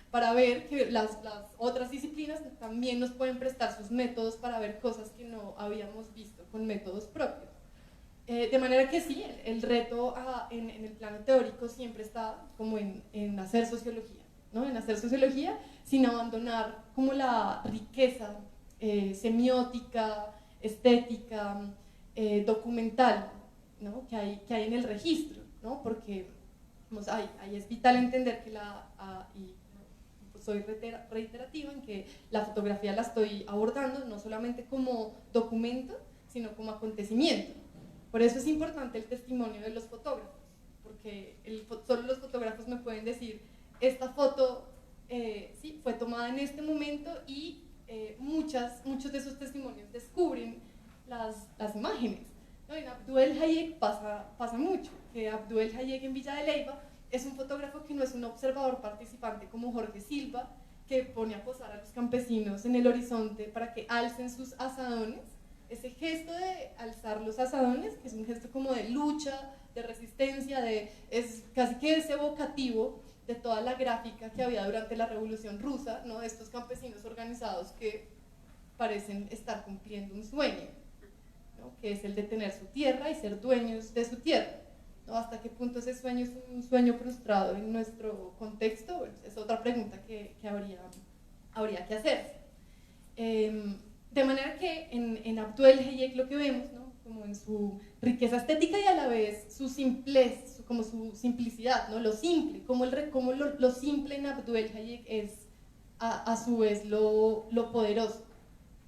para ver que las otras disciplinas también nos pueden prestar sus métodos para ver cosas que no habíamos visto con métodos propios. De manera que sí, el reto en el plano teórico siempre está como en hacer sociología, ¿no? En hacer sociología sin abandonar como la riqueza semiótica, estética, documental, ¿no?, que hay en el registro, ¿no? Porque ahí es vital entender que y soy reiterativa en que la fotografía la estoy abordando no solamente como documento, sino como acontecimiento. Por eso es importante el testimonio de los fotógrafos, porque solo los fotógrafos me pueden decir, esta foto sí, fue tomada en este momento, y muchos de esos testimonios descubren las imágenes, ¿no? En Abdou El Hayek pasa mucho, que Abdou El Hayek en Villa de Leyva es un fotógrafo que no es un observador participante como Jorge Silva, que pone a posar a los campesinos en el horizonte para que alcen sus azadones. Ese gesto de alzar los azadones, que es un gesto como de lucha, de resistencia, es casi que es evocativo de toda la gráfica que había durante la Revolución Rusa, ¿no?, de estos campesinos organizados que parecen estar cumpliendo un sueño, ¿no?, que es el de tener su tierra y ser dueños de su tierra, ¿no? ¿Hasta qué punto ese sueño es un sueño frustrado en nuestro contexto? Bueno, es otra pregunta que habría que hacerse. De manera que en Abdou El Hayek lo que vemos, ¿no?, como en su riqueza estética y a la vez su simplez, como su simplicidad, ¿no?, lo simple, como lo simple en Abdou El Hayek es a su vez lo poderoso,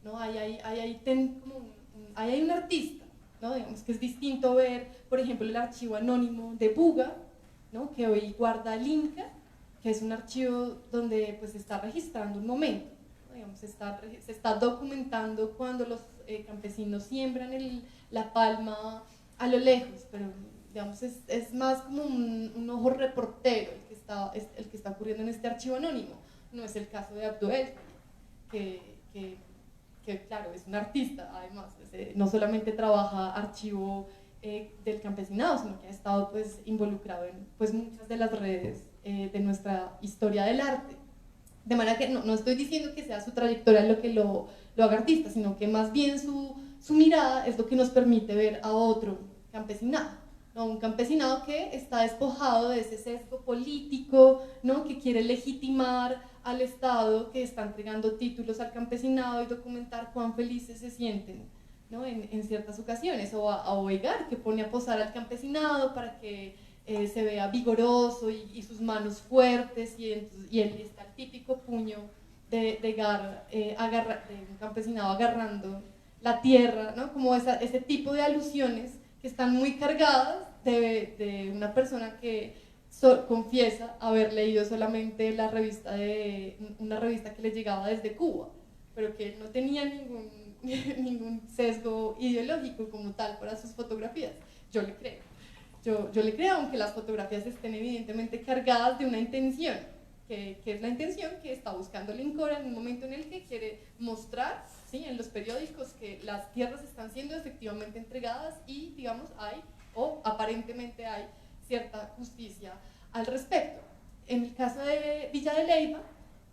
¿no? Ahí hay un artista, ¿no? Digamos que es distinto ver, por ejemplo, el archivo anónimo de Buga, ¿no?, que hoy guarda el Inca, que es un archivo donde pues, se está registrando un momento, ¿no? Digamos, se está documentando cuando los campesinos siembran la palma a lo lejos, pero digamos, es más como un ojo reportero el que está ocurriendo en este archivo anónimo. No es el caso de Abdou El, que claro, es un artista, además, no solamente trabaja archivo del campesinado, sino que ha estado pues, involucrado en pues, muchas de las redes de nuestra historia del arte. De manera que no estoy diciendo que sea su trayectoria lo que lo haga artista, sino que más bien su mirada es lo que nos permite ver a otro campesinado, ¿no? Un campesinado que está despojado de ese sesgo político, ¿no?, que quiere legitimar al Estado, que está entregando títulos al campesinado y documentar cuán felices se sienten, ¿no?, en ciertas ocasiones, o a Oegar, que pone a posar al campesinado para que se vea vigoroso y sus manos fuertes, y él está el típico puño de un campesinado agarrando la tierra, ¿no? Como ese tipo de alusiones que están muy cargadas de una persona que confiesa haber leído solamente una revista que le llegaba desde Cuba, pero que no tenía ningún sesgo ideológico como tal para sus fotografías. Yo le creo. Yo le creo, aunque las fotografías estén evidentemente cargadas de una intención, que es la intención que está buscando Lincora en un momento en el que quiere mostrar, ¿sí?, en los periódicos que las tierras están siendo efectivamente entregadas y, digamos, o aparentemente hay cierta justicia al respecto. En el caso de Villa de Leyva,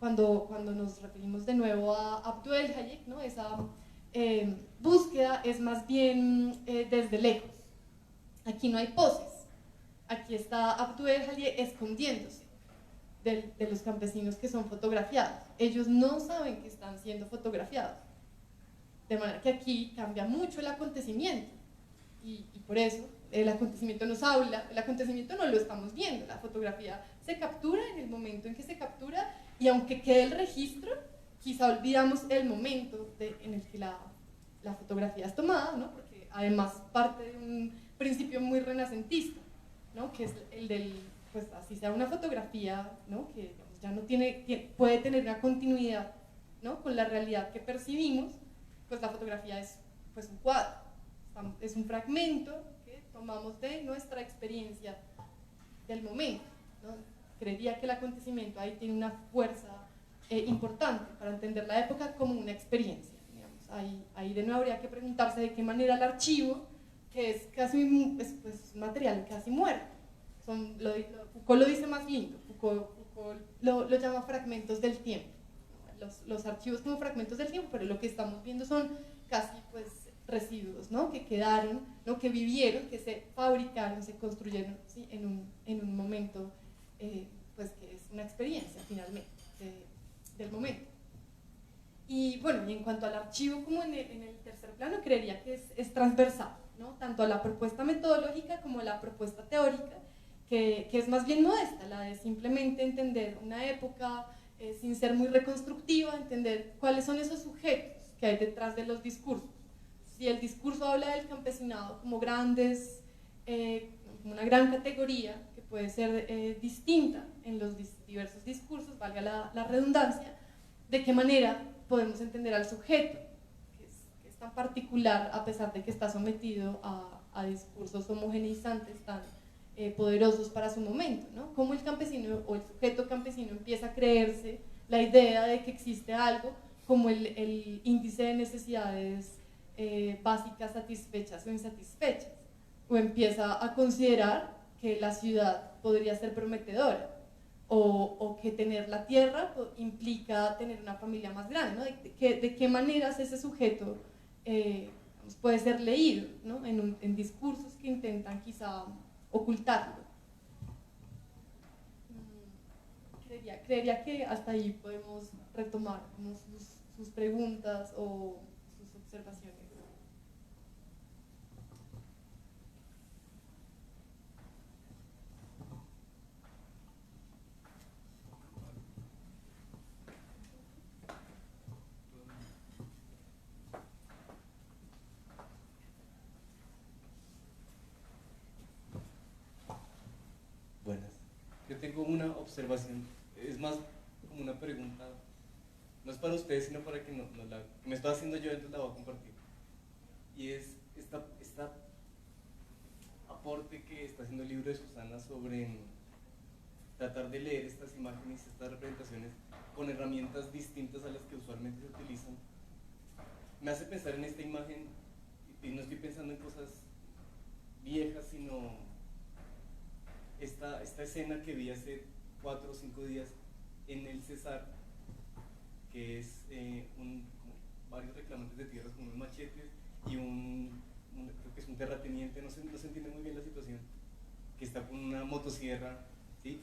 cuando nos referimos de nuevo a Abdul Hayek, ¿no?, esa búsqueda es más bien desde lejos. Aquí no hay poses, aquí está Abdul Hayek escondiéndose de los campesinos que son fotografiados. Ellos no saben que están siendo fotografiados, de manera que aquí cambia mucho el acontecimiento y por eso el acontecimiento nos habla, el acontecimiento no lo estamos viendo, la fotografía se captura en el momento en que se captura y aunque quede el registro, quizá olvidamos el momento en el que la fotografía es tomada, ¿no?, porque además parte de un principio muy renacentista, ¿no?, que es el del, pues así sea una fotografía, ¿no?, que digamos, ya no puede tener una continuidad, ¿no?, con la realidad que percibimos, pues la fotografía es pues un cuadro, es un fragmento que tomamos de nuestra experiencia del momento, ¿no? Creería que el acontecimiento ahí tiene una fuerza importante para entender la época como una experiencia. Ahí de nuevo habría que preguntarse de qué manera el archivo, que es casi pues, material casi muerto, Foucault lo dice más lindo, Foucault lo llama fragmentos del tiempo, los archivos como fragmentos del tiempo, pero lo que estamos viendo son casi pues residuos, ¿no?, que quedaron, ¿no?, que vivieron, que se fabricaron, se construyeron, ¿sí?, en un momento pues que es una experiencia finalmente del momento. Y bueno, y en cuanto al archivo como en el tercer plano, creería que es transversal, ¿no?, tanto a la propuesta metodológica como a la propuesta teórica, que es más bien modesta, la de simplemente entender una época sin ser muy reconstructiva, entender cuáles son esos sujetos que hay detrás de los discursos. Si el discurso habla del campesinado como como una gran categoría que puede ser distinta en los diversos discursos, valga la redundancia, ¿de qué manera podemos entender al sujeto, que es tan particular a pesar de que está sometido a discursos homogeneizantes tan poderosos para su momento, ¿no? Cómo el campesino o el sujeto campesino empieza a creerse la idea de que existe algo como el índice de necesidades básicas satisfechas o insatisfechas, o empieza a considerar que la ciudad podría ser prometedora, o que tener la tierra implica tener una familia más grande, ¿no? De qué maneras ese sujeto puede ser leído, ¿no?, en discursos que intentan quizá ocultarlo. Creería que hasta ahí podemos retomar como sus preguntas o sus observaciones. Buenas. Yo tengo una observación, es más como una pregunta, no es para ustedes, sino para que me estoy haciendo yo, entonces la voy a compartir. Y es esta aporte que está haciendo el libro de Susana sobre tratar de leer estas imágenes, estas representaciones con herramientas distintas a las que usualmente se utilizan. Me hace pensar en esta imagen, y no estoy pensando en cosas viejas, sino esta escena que vi hace 4 o 5 días en el Cesar, que es varios reclamantes de tierras con unos machetes y creo que es un terrateniente, no se entiende muy bien la situación, que está con una motosierra, ¿sí?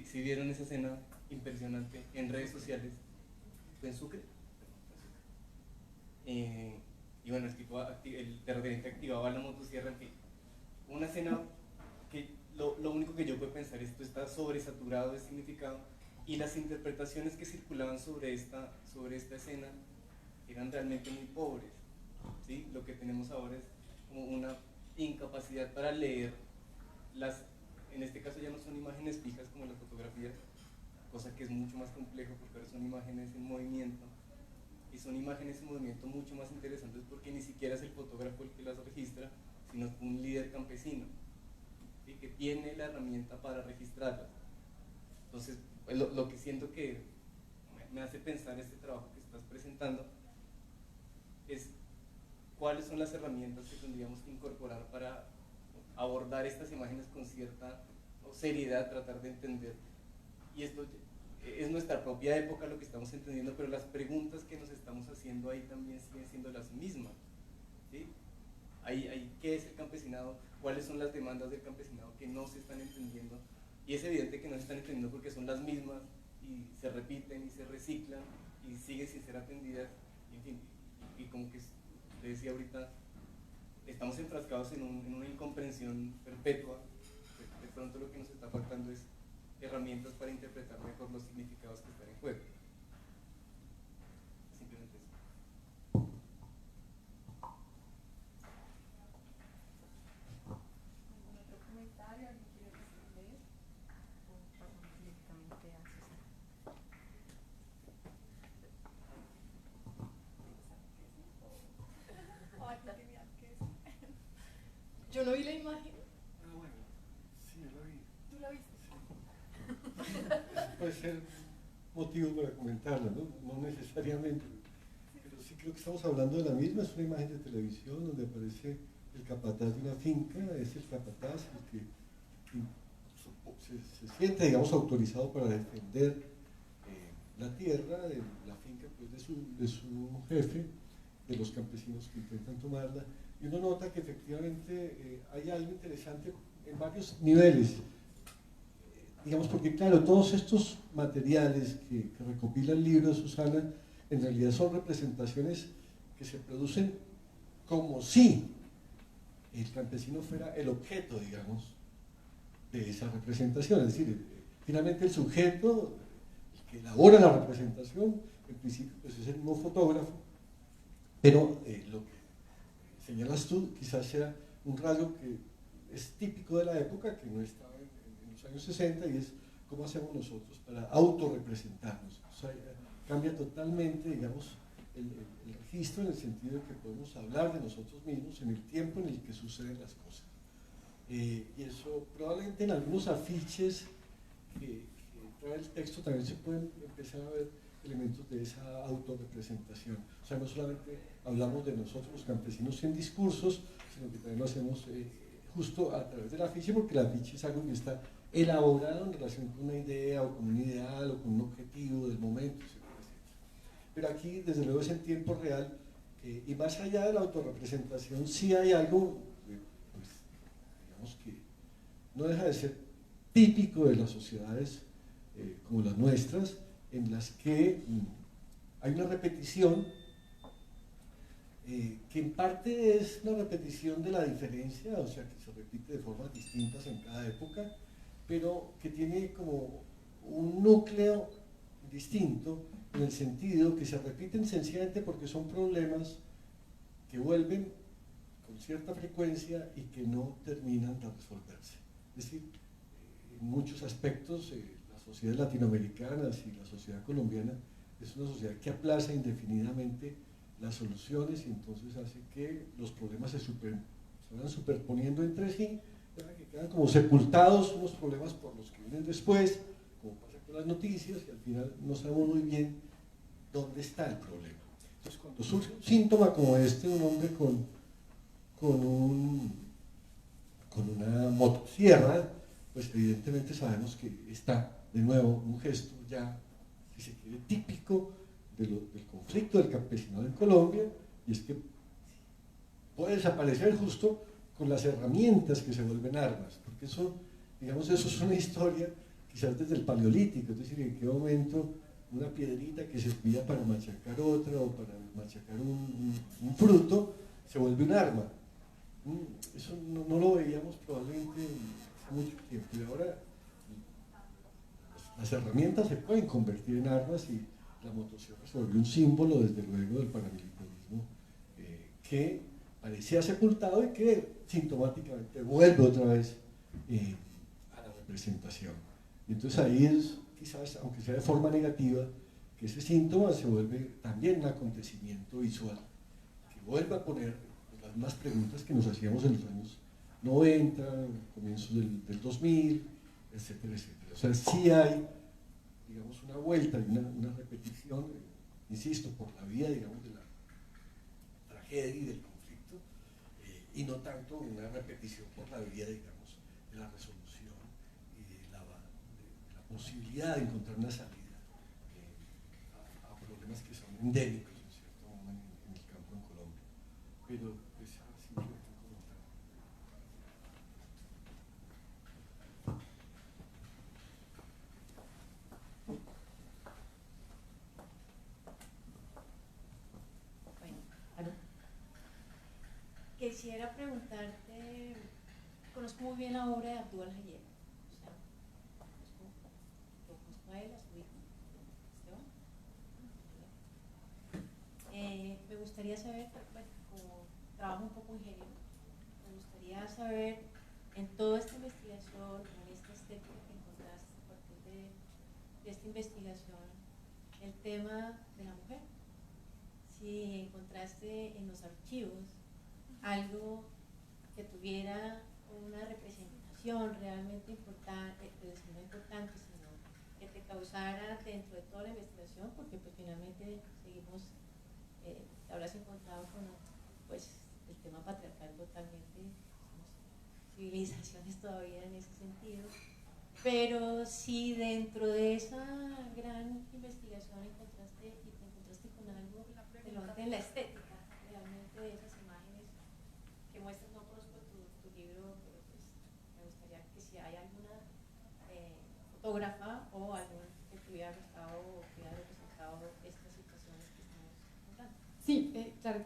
¿Sí vieron esa escena impresionante en redes sociales? ¿Fue en Sucre? Y bueno, el terrateniente activaba la motosierra, en fin. Una escena que lo único que yo puedo pensar, esto está sobresaturado de significado, y las interpretaciones que circulaban sobre esta escena eran realmente muy pobres. ¿sí? Lo que tenemos ahora es como una incapacidad para leer en este caso ya no son imágenes fijas como las fotografías, cosa que es mucho más complejo porque ahora son imágenes en movimiento, y son imágenes en movimiento mucho más interesantes porque ni siquiera es el fotógrafo el que las registra, sino un líder campesino, ¿sí? Que tiene la herramienta para registrarlas. Entonces, pues, lo que siento que me hace pensar este trabajo que estás presentando es cuáles son las herramientas que tendríamos que incorporar para abordar estas imágenes con cierta seriedad, tratar de entender. Y esto es nuestra propia época lo que estamos entendiendo, pero las preguntas que nos estamos haciendo ahí también siguen siendo las mismas, ¿sí? ¿Qué es el campesinado? ¿Cuáles son las demandas del campesinado que no se están entendiendo? Y es evidente que no se están entendiendo porque son las mismas y se repiten y se reciclan y siguen sin ser atendidas, y en fin, y como que le decía ahorita, estamos enfrascados en una incomprensión perpetua. De pronto lo que nos está faltando es herramientas para interpretar mejor los significados que están en juego. Simplemente eso. ¿Algún otro comentario? ¿Alguien quiere responder? O pasamos directamente a Susana. Yo no vi la imagen. Ah, bueno, sí, yo la vi. ¿Tú la viste? Puede ser motivo para comentarla, ¿no? No necesariamente, pero sí creo que estamos hablando de la misma. Es una imagen de televisión donde aparece el capataz de una finca, es el capataz el que se siente, digamos, autorizado para defender la tierra, de la finca, pues, de su jefe, de los campesinos que intentan tomarla, y uno nota que efectivamente hay algo interesante en varios niveles. Digamos, porque claro, todos estos materiales que recopila el libro de Susana, en realidad son representaciones que se producen como si el campesino fuera el objeto, digamos, de esa representación. Es decir, finalmente el sujeto, el que elabora la representación, en principio pues es el mismo fotógrafo, pero lo que señalas tú quizás sea un rasgo que es típico de la época, que no estaba en los años 60, y es cómo hacemos nosotros para autorrepresentarnos. O sea, cambia totalmente, digamos, el registro, en el sentido de que podemos hablar de nosotros mismos en el tiempo en el que suceden las cosas. Y eso probablemente en algunos afiches que trae el texto también se pueden empezar a ver elementos de esa autorrepresentación. O sea, no solamente hablamos de nosotros los campesinos en discursos, sino que también lo hacemos justo a través del afiche, porque el afiche es algo que está elaborado en relación con una idea o con un ideal o con un objetivo del momento, etc. Pero aquí, desde luego, es en tiempo real, y más allá de la autorrepresentación, sí hay algo, pues, digamos, que no deja de ser típico de las sociedades como las nuestras, en las que hay una repetición que en parte es una repetición de la diferencia, o sea, que se repite de formas distintas en cada época, pero que tiene como un núcleo distinto, en el sentido que se repiten sencillamente porque son problemas que vuelven con cierta frecuencia y que no terminan de resolverse. Es decir, en muchos aspectos las sociedades latinoamericanas y la sociedad colombiana es una sociedad que aplaza indefinidamente las soluciones, y entonces hace que los problemas se van superponiendo entre sí, que quedan como sepultados unos problemas por los que vienen después, como pasa con las noticias, y al final no sabemos muy bien dónde está el problema. Entonces, cuando surge un síntoma como este, un hombre con una motosierra, pues evidentemente sabemos que está de nuevo un gesto ya, si se quiere, típico del conflicto del campesinado en Colombia, y es que puede desaparecer justo con las herramientas que se vuelven armas, porque eso, digamos, eso es una historia quizás desde el Paleolítico, es decir, en qué momento una piedrita que se servía para machacar otra o para machacar un fruto se vuelve un arma. Eso no lo veíamos probablemente hace mucho tiempo, y ahora las herramientas se pueden convertir en armas, y la motosierra se volvió un símbolo, desde luego, del paramilitarismo que parecía sepultado y que sintomáticamente vuelve otra vez a la representación. Y entonces ahí es, quizás, aunque sea de forma negativa, que ese síntoma se vuelve también un acontecimiento visual, que vuelve a poner las mismas preguntas que nos hacíamos en los años 90, comienzos del 2000, etcétera, etcétera. O sea, sí hay, digamos, una vuelta y una repetición, insisto, por la vía, digamos, de la tragedia y del conflicto, y no tanto una repetición por la vía, digamos, de la resolución y de la posibilidad de encontrar una salida a problemas que son endémicos, en cierto modo, en el campo en Colombia. Pero, pues, simplemente un comentario. Bueno, ¿aló? Quisiera preguntarte, conozco muy bien la obra de Abdul al-Hayek, o sea, lo conozco a él, a su hijo, Esteban. Me gustaría saber, bueno, como trabajo un poco en género, me gustaría saber en toda esta investigación, en esta estética que encontraste a partir de esta investigación, el tema de la mujer. Si encontraste en los archivos algo que tuviera una representación realmente importante, no importante, sino que te causara dentro de toda la investigación, porque pues finalmente seguimos, te habrás encontrado con pues, el tema patriarcal totalmente, somos civilizaciones todavía en ese sentido, pero si dentro de esa gran investigación encontraste y te encontraste con algo relevante en la estética, realmente de esas imágenes que muestras, no conozco tu libro, pero pues me gustaría que si hay alguna fotógrafa o algún que te hubiera gustado o que hubiera representado estas situaciones que estamos hablando. Sí, claro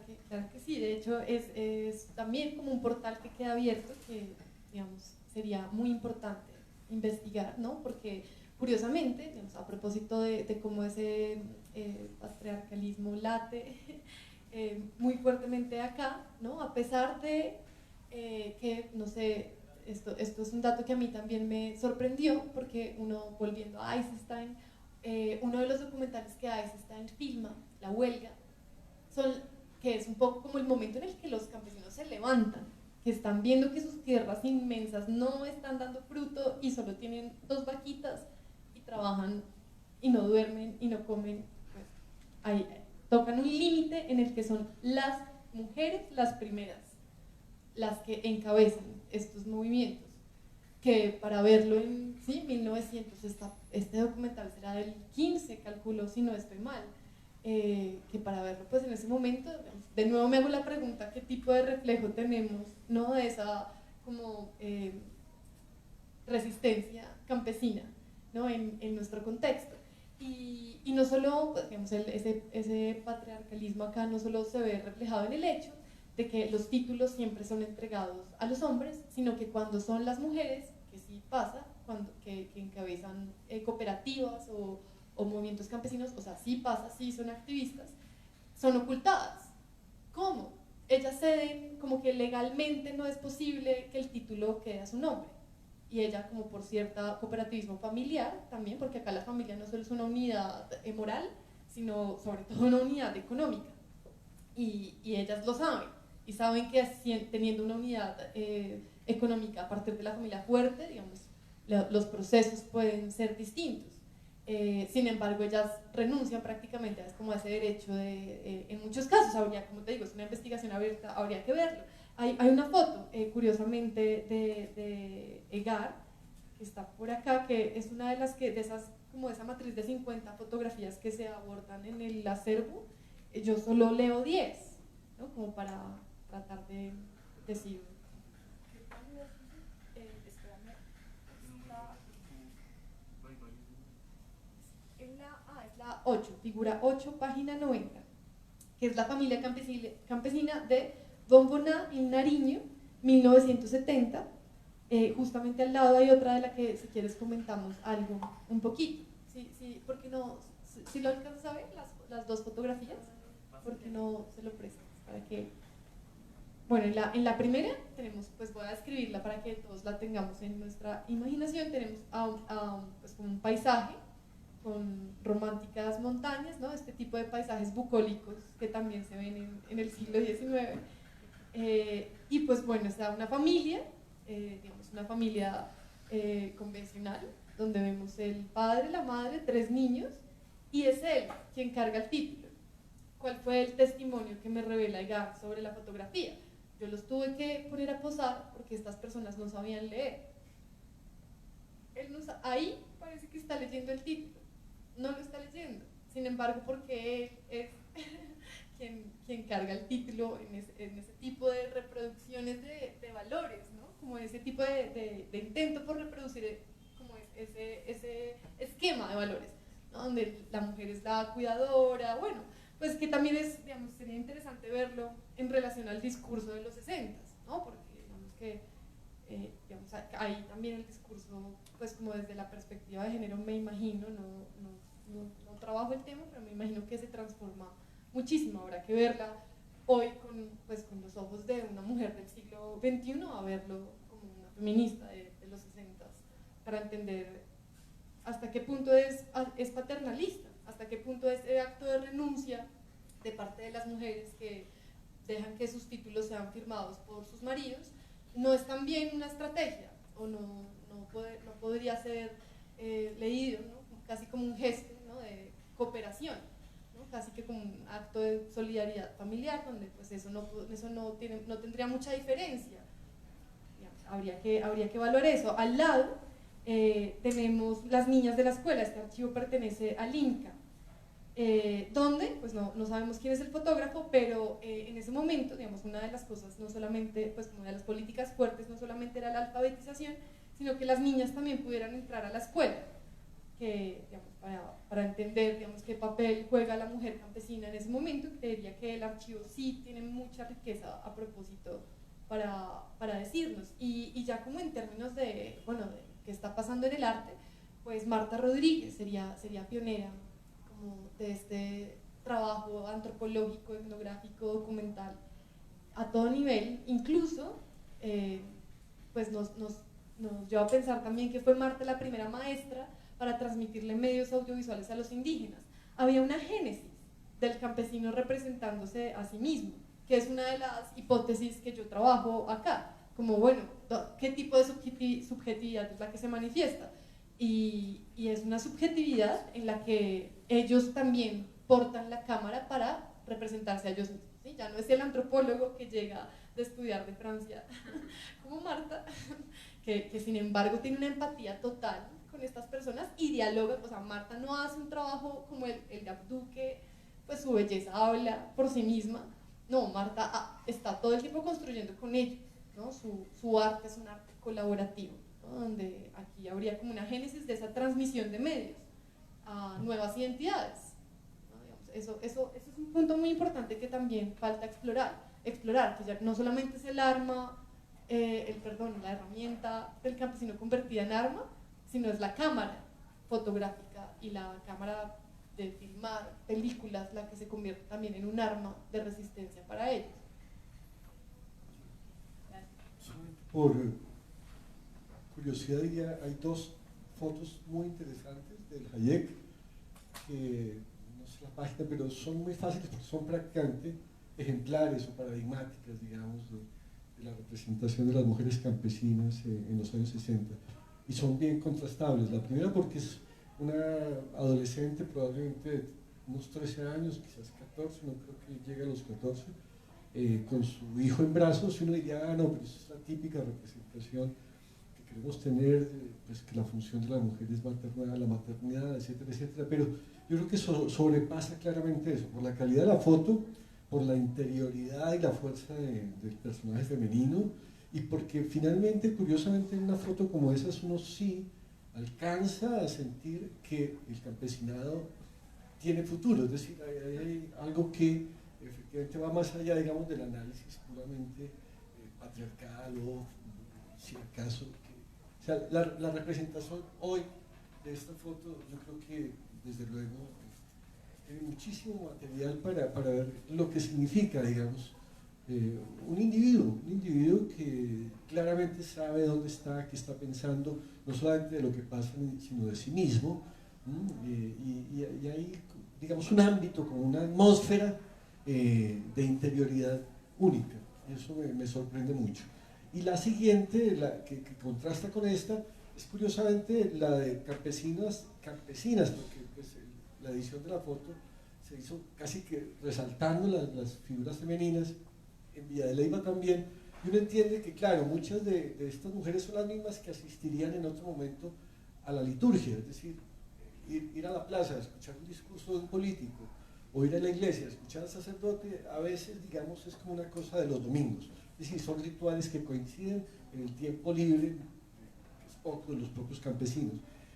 que sí. De hecho, es también como un portal que queda abierto que, digamos, sería muy importante investigar, ¿no? Porque, curiosamente, digamos, a propósito de cómo ese patriarcalismo late muy fuertemente acá, ¿no? A pesar de que, no sé, esto es un dato que a mí también me sorprendió, porque uno, volviendo a Eisenstein, uno de los documentales que Eisenstein filma, La Huelga, que es un poco como el momento en el que los campesinos se levantan, que están viendo que sus tierras inmensas no están dando fruto y solo tienen 2 vaquitas y trabajan y no duermen y no comen, pues ahí tocan un límite en el que son las mujeres las primeras, las que encabezan estos movimientos, que para verlo en 1900, este documental será del 15, calculo si no estoy mal, que para verlo pues en ese momento, de nuevo me hago la pregunta, ¿qué tipo de reflejo tenemos, ¿no? De esa como resistencia campesina, ¿no? en nuestro contexto? Y no solo, pues, digamos, ese patriarcalismo acá no solo se ve reflejado en el hecho de que los títulos siempre son entregados a los hombres, sino que cuando son las mujeres, que sí pasa, que encabezan cooperativas o movimientos campesinos, o sea, sí pasa, sí son activistas, son ocultadas. ¿Cómo? Ellas ceden como que legalmente no es posible que el título quede a su nombre. Y ella, como por cierto cooperativismo familiar también, porque acá la familia no solo es una unidad moral, sino sobre todo una unidad económica. Y ellas lo saben, y saben que teniendo una unidad económica a partir de la familia fuerte, digamos, los procesos pueden ser distintos. Sin embargo, ellas renuncian prácticamente a ese derecho en muchos casos, como te digo, es una investigación abierta, habría que verlo. Hay una foto, curiosamente, de Egar, que está por acá, que es una de esa matriz de 50 fotografías que se abordan en el acervo. Yo solo leo 10, ¿no? Como para tratar de decir. Es la 8, figura 8, página 90, que es la familia campesina de Bomboná en Nariño, 1970. Justamente al lado hay otra de la que, si quieres, comentamos algo un poquito. Sí, porque no, si lo alcanzas a ver, las 2 fotografías, porque no se lo prestas para que bueno, en la primera tenemos, pues voy a describirla para que todos la tengamos en nuestra imaginación. Tenemos pues como un paisaje con románticas montañas, ¿no? Este tipo de paisajes bucólicos que también se ven en el siglo XIX. Y pues bueno, está una familia, digamos una familia convencional, donde vemos el padre, la madre, 3 niños, y es él quien carga el título. ¿Cuál fue el testimonio que me revela Egar sobre la fotografía? Yo los tuve que poner a posar porque estas personas no sabían leer. Él ahí parece que está leyendo el título, no lo está leyendo. Sin embargo, porque él es quien carga el título en ese tipo de reproducciones de valores, ¿no? Como ese tipo de intento por reproducir como ese esquema de valores, ¿no? Donde la mujer es la cuidadora, bueno, pues que también es, digamos, sería interesante verlo en relación al discurso de los 60, ¿no? Porque digamos que digamos, ahí también el discurso, pues como desde la perspectiva de género, me imagino, no trabajo el tema, pero me imagino que se transforma muchísimo. Habrá que verla hoy pues, con los ojos de una mujer del siglo XXI, a verlo como una feminista de los 60, para entender hasta qué punto es paternalista, hasta qué punto es el acto de renuncia de parte de las mujeres que dejan que sus títulos sean firmados por sus maridos, no es también una estrategia, o no podría ser leído, ¿no? Casi como un gesto, ¿no? De cooperación, ¿no? Casi que como un acto de solidaridad familiar, donde pues eso no tendría mucha diferencia. Habría que evaluar eso. Al lado tenemos las niñas de la escuela. Este archivo pertenece al INCA, donde pues no sabemos quién es el fotógrafo, pero en ese momento, digamos, una de las cosas, no solamente, pues una de las políticas fuertes, no solamente era la alfabetización, sino que las niñas también pudieran entrar a la escuela, que, digamos, para entender, digamos, qué papel juega la mujer campesina en ese momento. Creería que el archivo sí tiene mucha riqueza a propósito para decirnos. Y ya como en términos de, bueno, de qué está pasando en el arte, pues Marta Rodríguez sería pionera como de este trabajo antropológico, etnográfico, documental a todo nivel. Incluso pues nos lleva a pensar también que fue Marta la primera maestra para transmitirle medios audiovisuales a los indígenas. Había una génesis del campesino representándose a sí mismo, que es una de las hipótesis que yo trabajo acá, como bueno, ¿qué tipo de subjetividad es la que se manifiesta? Y es una subjetividad en la que ellos también portan la cámara para representarse a ellos mismos, ¿sí? Ya no es el antropólogo que llega de estudiar de Francia, como Marta, que sin embargo tiene una empatía total con estas personas y dialoga. O sea, Marta no hace un trabajo como el de Abdú, que pues su belleza habla por sí misma. No, Marta está todo el tiempo construyendo con ellos, ¿no? Su arte es un arte colaborativo, ¿no? Donde aquí habría como una génesis de esa transmisión de medios a nuevas identidades, ¿no? Digamos, eso es un punto muy importante que también falta explorar, que ya no solamente es el arma, la herramienta del campesino convertida en arma, sino es la cámara fotográfica y la cámara de filmar películas la que se convierte también en un arma de resistencia para ellos. Por curiosidad diría, hay 2 fotos muy interesantes del Hayek, que no sé la página, pero son muy fáciles porque son prácticamente ejemplares o paradigmáticas, digamos, de la representación de las mujeres campesinas en los años 60, y son bien contrastables. La primera porque es una adolescente probablemente de unos 13 años, quizás 14, no creo que llegue a los 14, con su hijo en brazos, y uno diría, no, pero esa es la típica representación que queremos tener, pues que la función de la mujer es la maternidad, etcétera, etcétera, pero yo creo que sobrepasa claramente eso, por la calidad de la foto, por la interioridad y la fuerza del personaje femenino, y porque finalmente, curiosamente, en una foto como esas uno sí alcanza a sentir que el campesinado tiene futuro, es decir, hay algo que efectivamente va más allá, digamos, del análisis puramente patriarcal o, si acaso, o sea, la representación hoy de esta foto, yo creo que desde luego tiene muchísimo material para ver lo que significa, digamos, un individuo que claramente sabe dónde está, qué está pensando, no solamente de lo que pasa, sino de sí mismo, y hay, digamos, un ámbito, como una atmósfera de interioridad única. Eso me sorprende mucho. Y la siguiente, la que contrasta con esta, es curiosamente la de campesinas, porque pues, la edición de la foto se hizo casi que resaltando las figuras femeninas, en Villa de Leyva también, y uno entiende que, claro, muchas de estas mujeres son las mismas que asistirían en otro momento a la liturgia, es decir, ir a la plaza, escuchar un discurso de un político, o ir a la iglesia, escuchar al sacerdote, a veces, digamos, es como una cosa de los domingos, es decir, son rituales que coinciden en el tiempo libre, que es poco de los propios campesinos.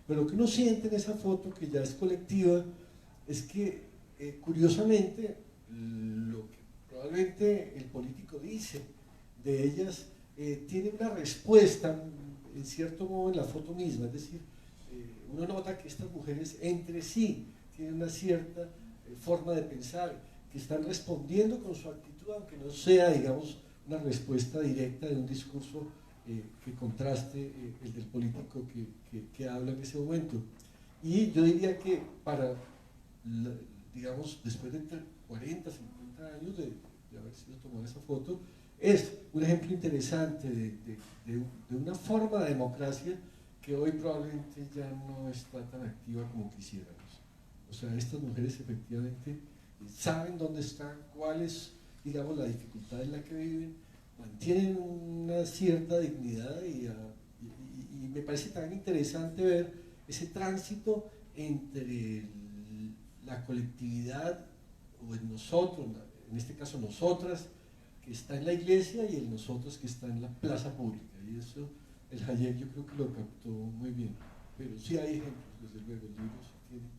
Pero lo que uno siente en esa foto, que ya es colectiva, es que, curiosamente, lo que probablemente el político dice de ellas tiene una respuesta, en cierto modo, en la foto misma, es decir, uno nota que estas mujeres entre sí tienen una cierta forma de pensar, que están respondiendo con su actitud, aunque no sea, digamos, una respuesta directa de un discurso que contraste el del político que habla en ese momento. Y yo diría que para, digamos, después de 40, 50 años de haber sido tomada esa foto, es un ejemplo interesante de una forma de democracia que hoy probablemente ya no está tan activa como quisiéramos. O sea, estas mujeres efectivamente saben dónde están, cuál es, digamos, la dificultad en la que viven, mantienen una cierta dignidad y me parece tan interesante ver ese tránsito entre la colectividad, o en nosotros, en este caso nosotras, que está en la iglesia, y el nosotros que está en la plaza pública. Y eso el Hayek yo creo que lo captó muy bien. Pero sí hay ejemplos, desde luego, el libro sí tiene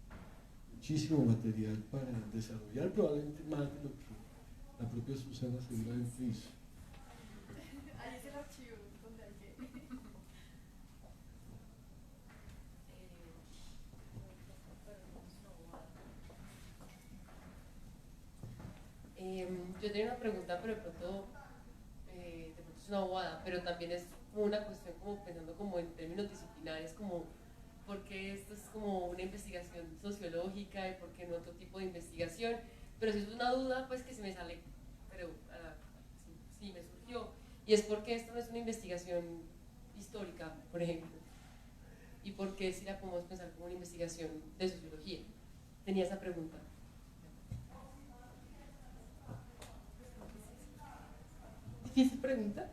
muchísimo material para desarrollar, probablemente más de lo que la propia Susana seguramente hizo. Ahí es el archivo donde hay que... Yo tenía una pregunta, pero de pronto es una bobada, pero también es como una cuestión como pensando como en términos disciplinares, como por qué esto es como una investigación sociológica y por qué no otro tipo de investigación, pero si es una duda pues que se me sale, pero sí me surgió, y es porque esto no es una investigación histórica, por ejemplo, y por qué si la podemos pensar como una investigación de sociología. Tenía esa pregunta. Difícil pregunta,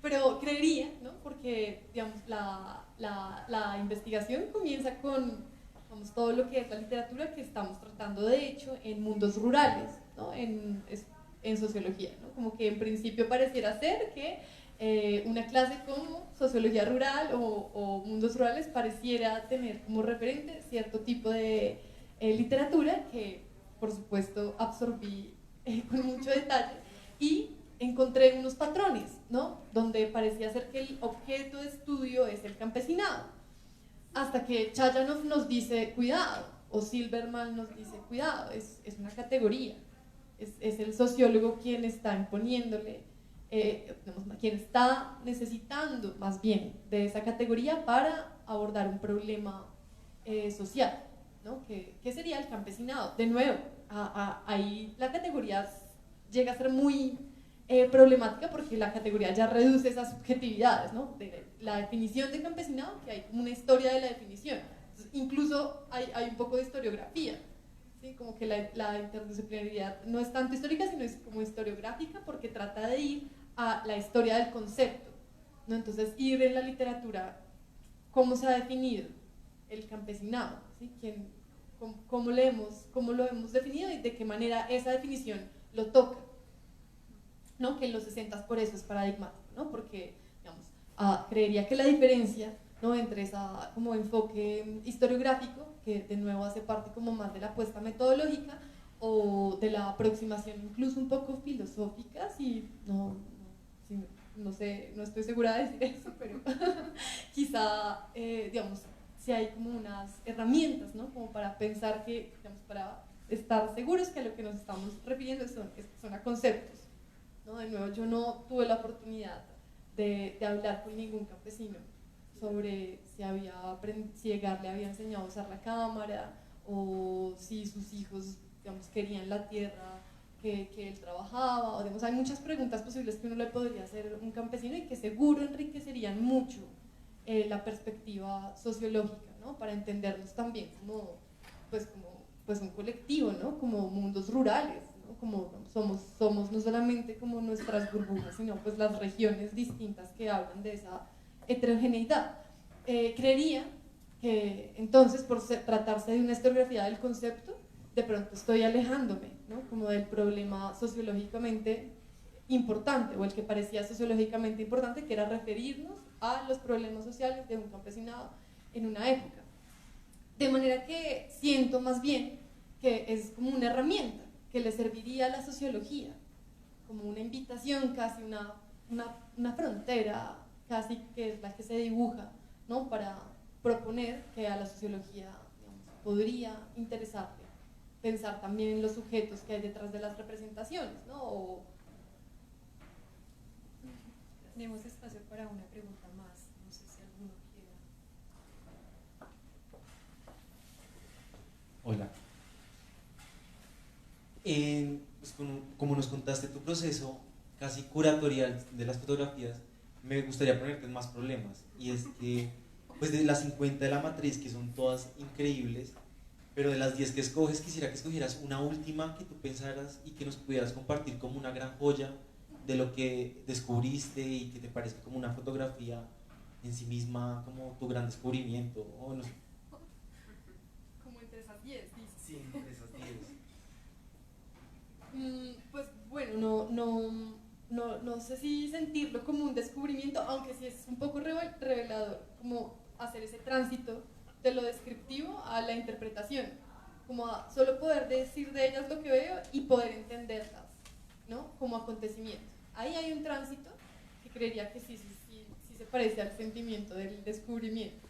pero creería, ¿no? Porque digamos, la investigación comienza con, digamos, todo lo que es la literatura que estamos tratando de hecho en mundos rurales, ¿no? En sociología, ¿no? Como que en principio pareciera ser que una clase como sociología rural o mundos rurales pareciera tener como referente cierto tipo de literatura que por supuesto absorbí con mucho detalle. Y encontré unos patrones, ¿no? Donde parecía ser que el objeto de estudio es el campesinado. Hasta que Chayanov nos dice, cuidado, o Silberman nos dice, cuidado, es una categoría. Es el sociólogo quien está imponiéndole, quien está necesitando más bien de esa categoría para abordar un problema social, ¿no? ¿Qué sería el campesinado? De nuevo, ahí la categoría llega a ser muy problemática porque la categoría ya reduce esas subjetividades, ¿no? De la definición de campesinado, que hay como una historia de la definición. Entonces, incluso hay un poco de historiografía, ¿sí? Como que la interdisciplinaridad no es tanto histórica, sino es como historiográfica porque trata de ir a la historia del concepto, ¿no? Entonces, ir en la literatura, ¿cómo se ha definido el campesinado? ¿Sí? ¿Cómo lo hemos definido y de qué manera esa definición lo toca? ¿No? Que en los 60 por eso es paradigmático, ¿no? Porque, digamos, creería que la diferencia, ¿no? Entre esa como enfoque historiográfico, que de nuevo hace parte como más de la apuesta metodológica, o de la aproximación incluso un poco filosófica, si no sé, no estoy segura de decir eso, pero quizá, digamos, si hay como unas herramientas, ¿no? Como para pensar que, digamos, para estar seguros que a lo que nos estamos refiriendo son a conceptos, ¿no? De nuevo, yo no tuve la oportunidad de hablar con ningún campesino sobre si Egar le había enseñado a usar la cámara o si sus hijos, digamos, querían la tierra que él trabajaba. O, digamos, hay muchas preguntas posibles que uno le podría hacer a un campesino y que seguro enriquecerían mucho la perspectiva sociológica, ¿no? Para entendernos también como un colectivo, ¿no? Como mundos rurales, ¿no? Como somos no solamente como nuestras burbujas, sino pues las regiones distintas que hablan de esa heterogeneidad. Creería que entonces, por tratarse de una historiografía del concepto, de pronto estoy alejándome, ¿no? Como del problema sociológicamente importante, o el que parecía sociológicamente importante, que era referirnos a los problemas sociales de un campesinado en una época. De manera que siento más bien que es como una herramienta que le serviría a la sociología, como una invitación, casi una frontera, casi que es la que se dibuja, ¿no? Para proponer que a la sociología, digamos, podría interesarle pensar también en los sujetos que hay detrás de las representaciones, ¿no? Tenemos espacio para una pregunta más, no sé si alguno quiera. Hola. Pues como nos contaste tu proceso casi curatorial de las fotografías, me gustaría ponerte en más problemas. Y es que, pues de las 50 de la matriz, que son todas increíbles, pero de las 10 que escoges, quisiera que escogieras una última que tú pensaras y que nos pudieras compartir como una gran joya de lo que descubriste y que te parezca como una fotografía en sí misma, como tu gran descubrimiento, o no sé. Como entre esas 10, dices. Sí, entre esas 10. Pues bueno, no sé si sentirlo como un descubrimiento, aunque sí es un poco revelador, como hacer ese tránsito de lo descriptivo a la interpretación, como a solo poder decir de ellas lo que veo y poder entenderlas, ¿no? Como acontecimientos. Ahí hay un tránsito que creería que sí se parece al sentimiento del descubrimiento.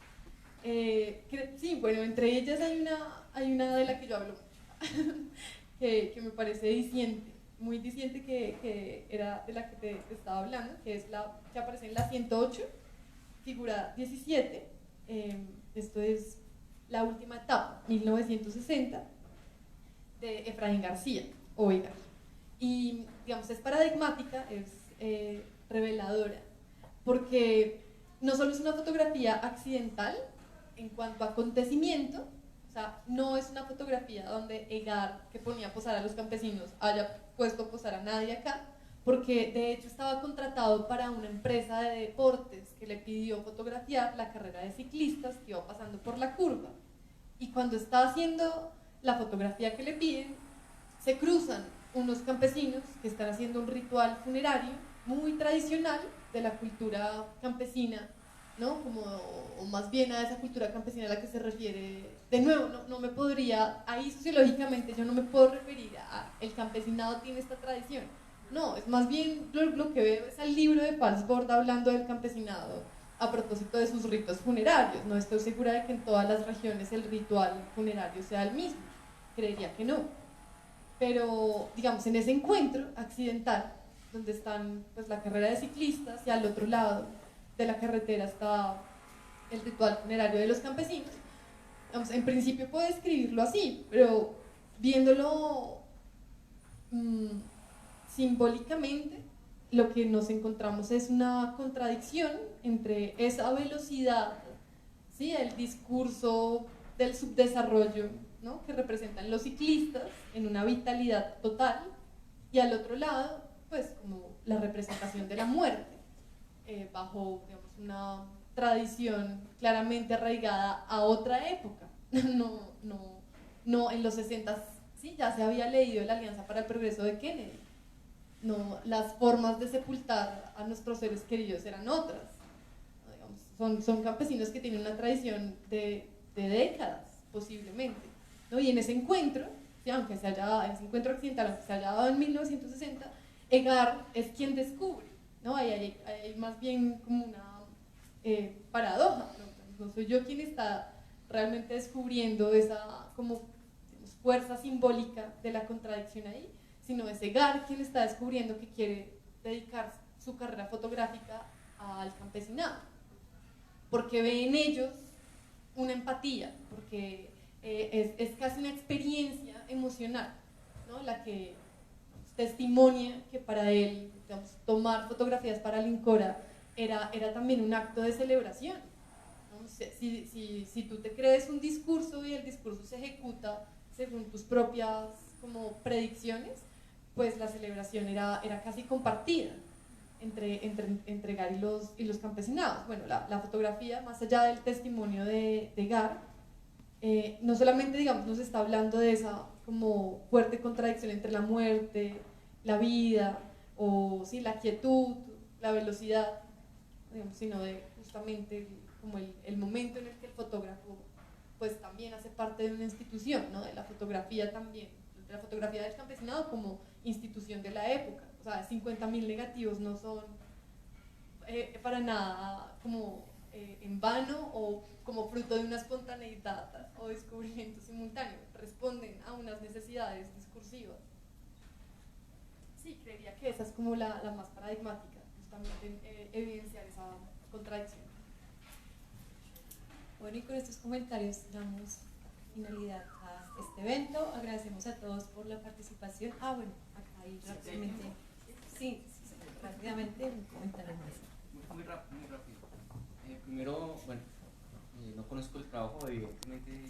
Sí, bueno, entre ellas hay una de la que yo hablo que me parece diciente, muy diciente, que era de la que te estaba hablando, que es la que aparece en la 108, figura 17. Esto es la última etapa, 1960, de Efraín García, o Egar. Y, digamos, es paradigmática, es reveladora, porque no solo es una fotografía accidental en cuanto a acontecimiento, o sea, no es una fotografía donde Egar, que ponía a posar a los campesinos, haya puesto a posar a nadie acá, porque de hecho estaba contratado para una empresa de deportes que le pidió fotografiar la carrera de ciclistas que iba pasando por la curva. Y cuando está haciendo la fotografía que le piden, se cruzan unos campesinos que están haciendo un ritual funerario muy tradicional de la cultura campesina, ¿no? O más bien a esa cultura campesina a la que se refiere. De nuevo, no me podría, ahí sociológicamente yo no me puedo referir a el campesinado tiene esta tradición. No, es más bien lo que veo es al libro de Falsborg hablando del campesinado a propósito de sus ritos funerarios. No estoy segura de que en todas las regiones el ritual funerario sea el mismo, creería que no. Pero, digamos, en ese encuentro accidental, donde están pues, la carrera de ciclistas y al otro lado de la carretera está el ritual funerario de los campesinos, digamos, en principio puedo describirlo así, pero viéndolo simbólicamente, lo que nos encontramos es una contradicción entre esa velocidad, ¿sí? El discurso del subdesarrollo, ¿no? Que representan los ciclistas en una vitalidad total, y al otro lado, pues como la representación de la muerte, bajo, digamos, una tradición claramente arraigada a otra época. No en los 60, ¿sí? Ya se había leído la Alianza para el Progreso de Kennedy. No, las formas de sepultar a nuestros seres queridos eran otras. Digamos, son campesinos que tienen una tradición de décadas, posiblemente, ¿no? Y en ese encuentro, ¿sí? En ese encuentro accidental, aunque se haya dado en 1960, Egar es quien descubre, ¿no? Hay más bien como una paradoja, ¿no? No soy yo quien está realmente descubriendo esa como fuerza simbólica de la contradicción ahí, sino es Egar quien está descubriendo que quiere dedicar su carrera fotográfica al campesinado, porque ve en ellos una empatía, porque es casi una experiencia emocional, ¿no? La que testimonia que para él, digamos, tomar fotografías para Lincora era también un acto de celebración, ¿no? Si tú te crees un discurso y el discurso se ejecuta según tus propias como predicciones, pues la celebración era casi compartida entre Gar y los campesinados. Bueno, la fotografía, más allá del testimonio de Gar, no solamente, digamos, nos está hablando de esa como fuerte contradicción entre la muerte, la vida, o sí, la quietud, la velocidad, digamos, sino de justamente como el momento en el que el fotógrafo pues también hace parte de una institución, ¿no? De la fotografía también, de la fotografía del campesinado como institución de la época. O sea, 50.000 negativos no son para nada como en vano o como fruto de una espontaneidad o descubrimiento simultáneo, responden a unas necesidades discursivas. Sí, creería que esa es como la más paradigmática, justamente evidenciar esa contradicción. Bueno, y con estos comentarios damos finalidad a este evento. Agradecemos a todos por la participación. Bueno, acá hay rápidamente, rápidamente un comentario más. Muy rápido. Primero, bueno, no conozco el trabajo, evidentemente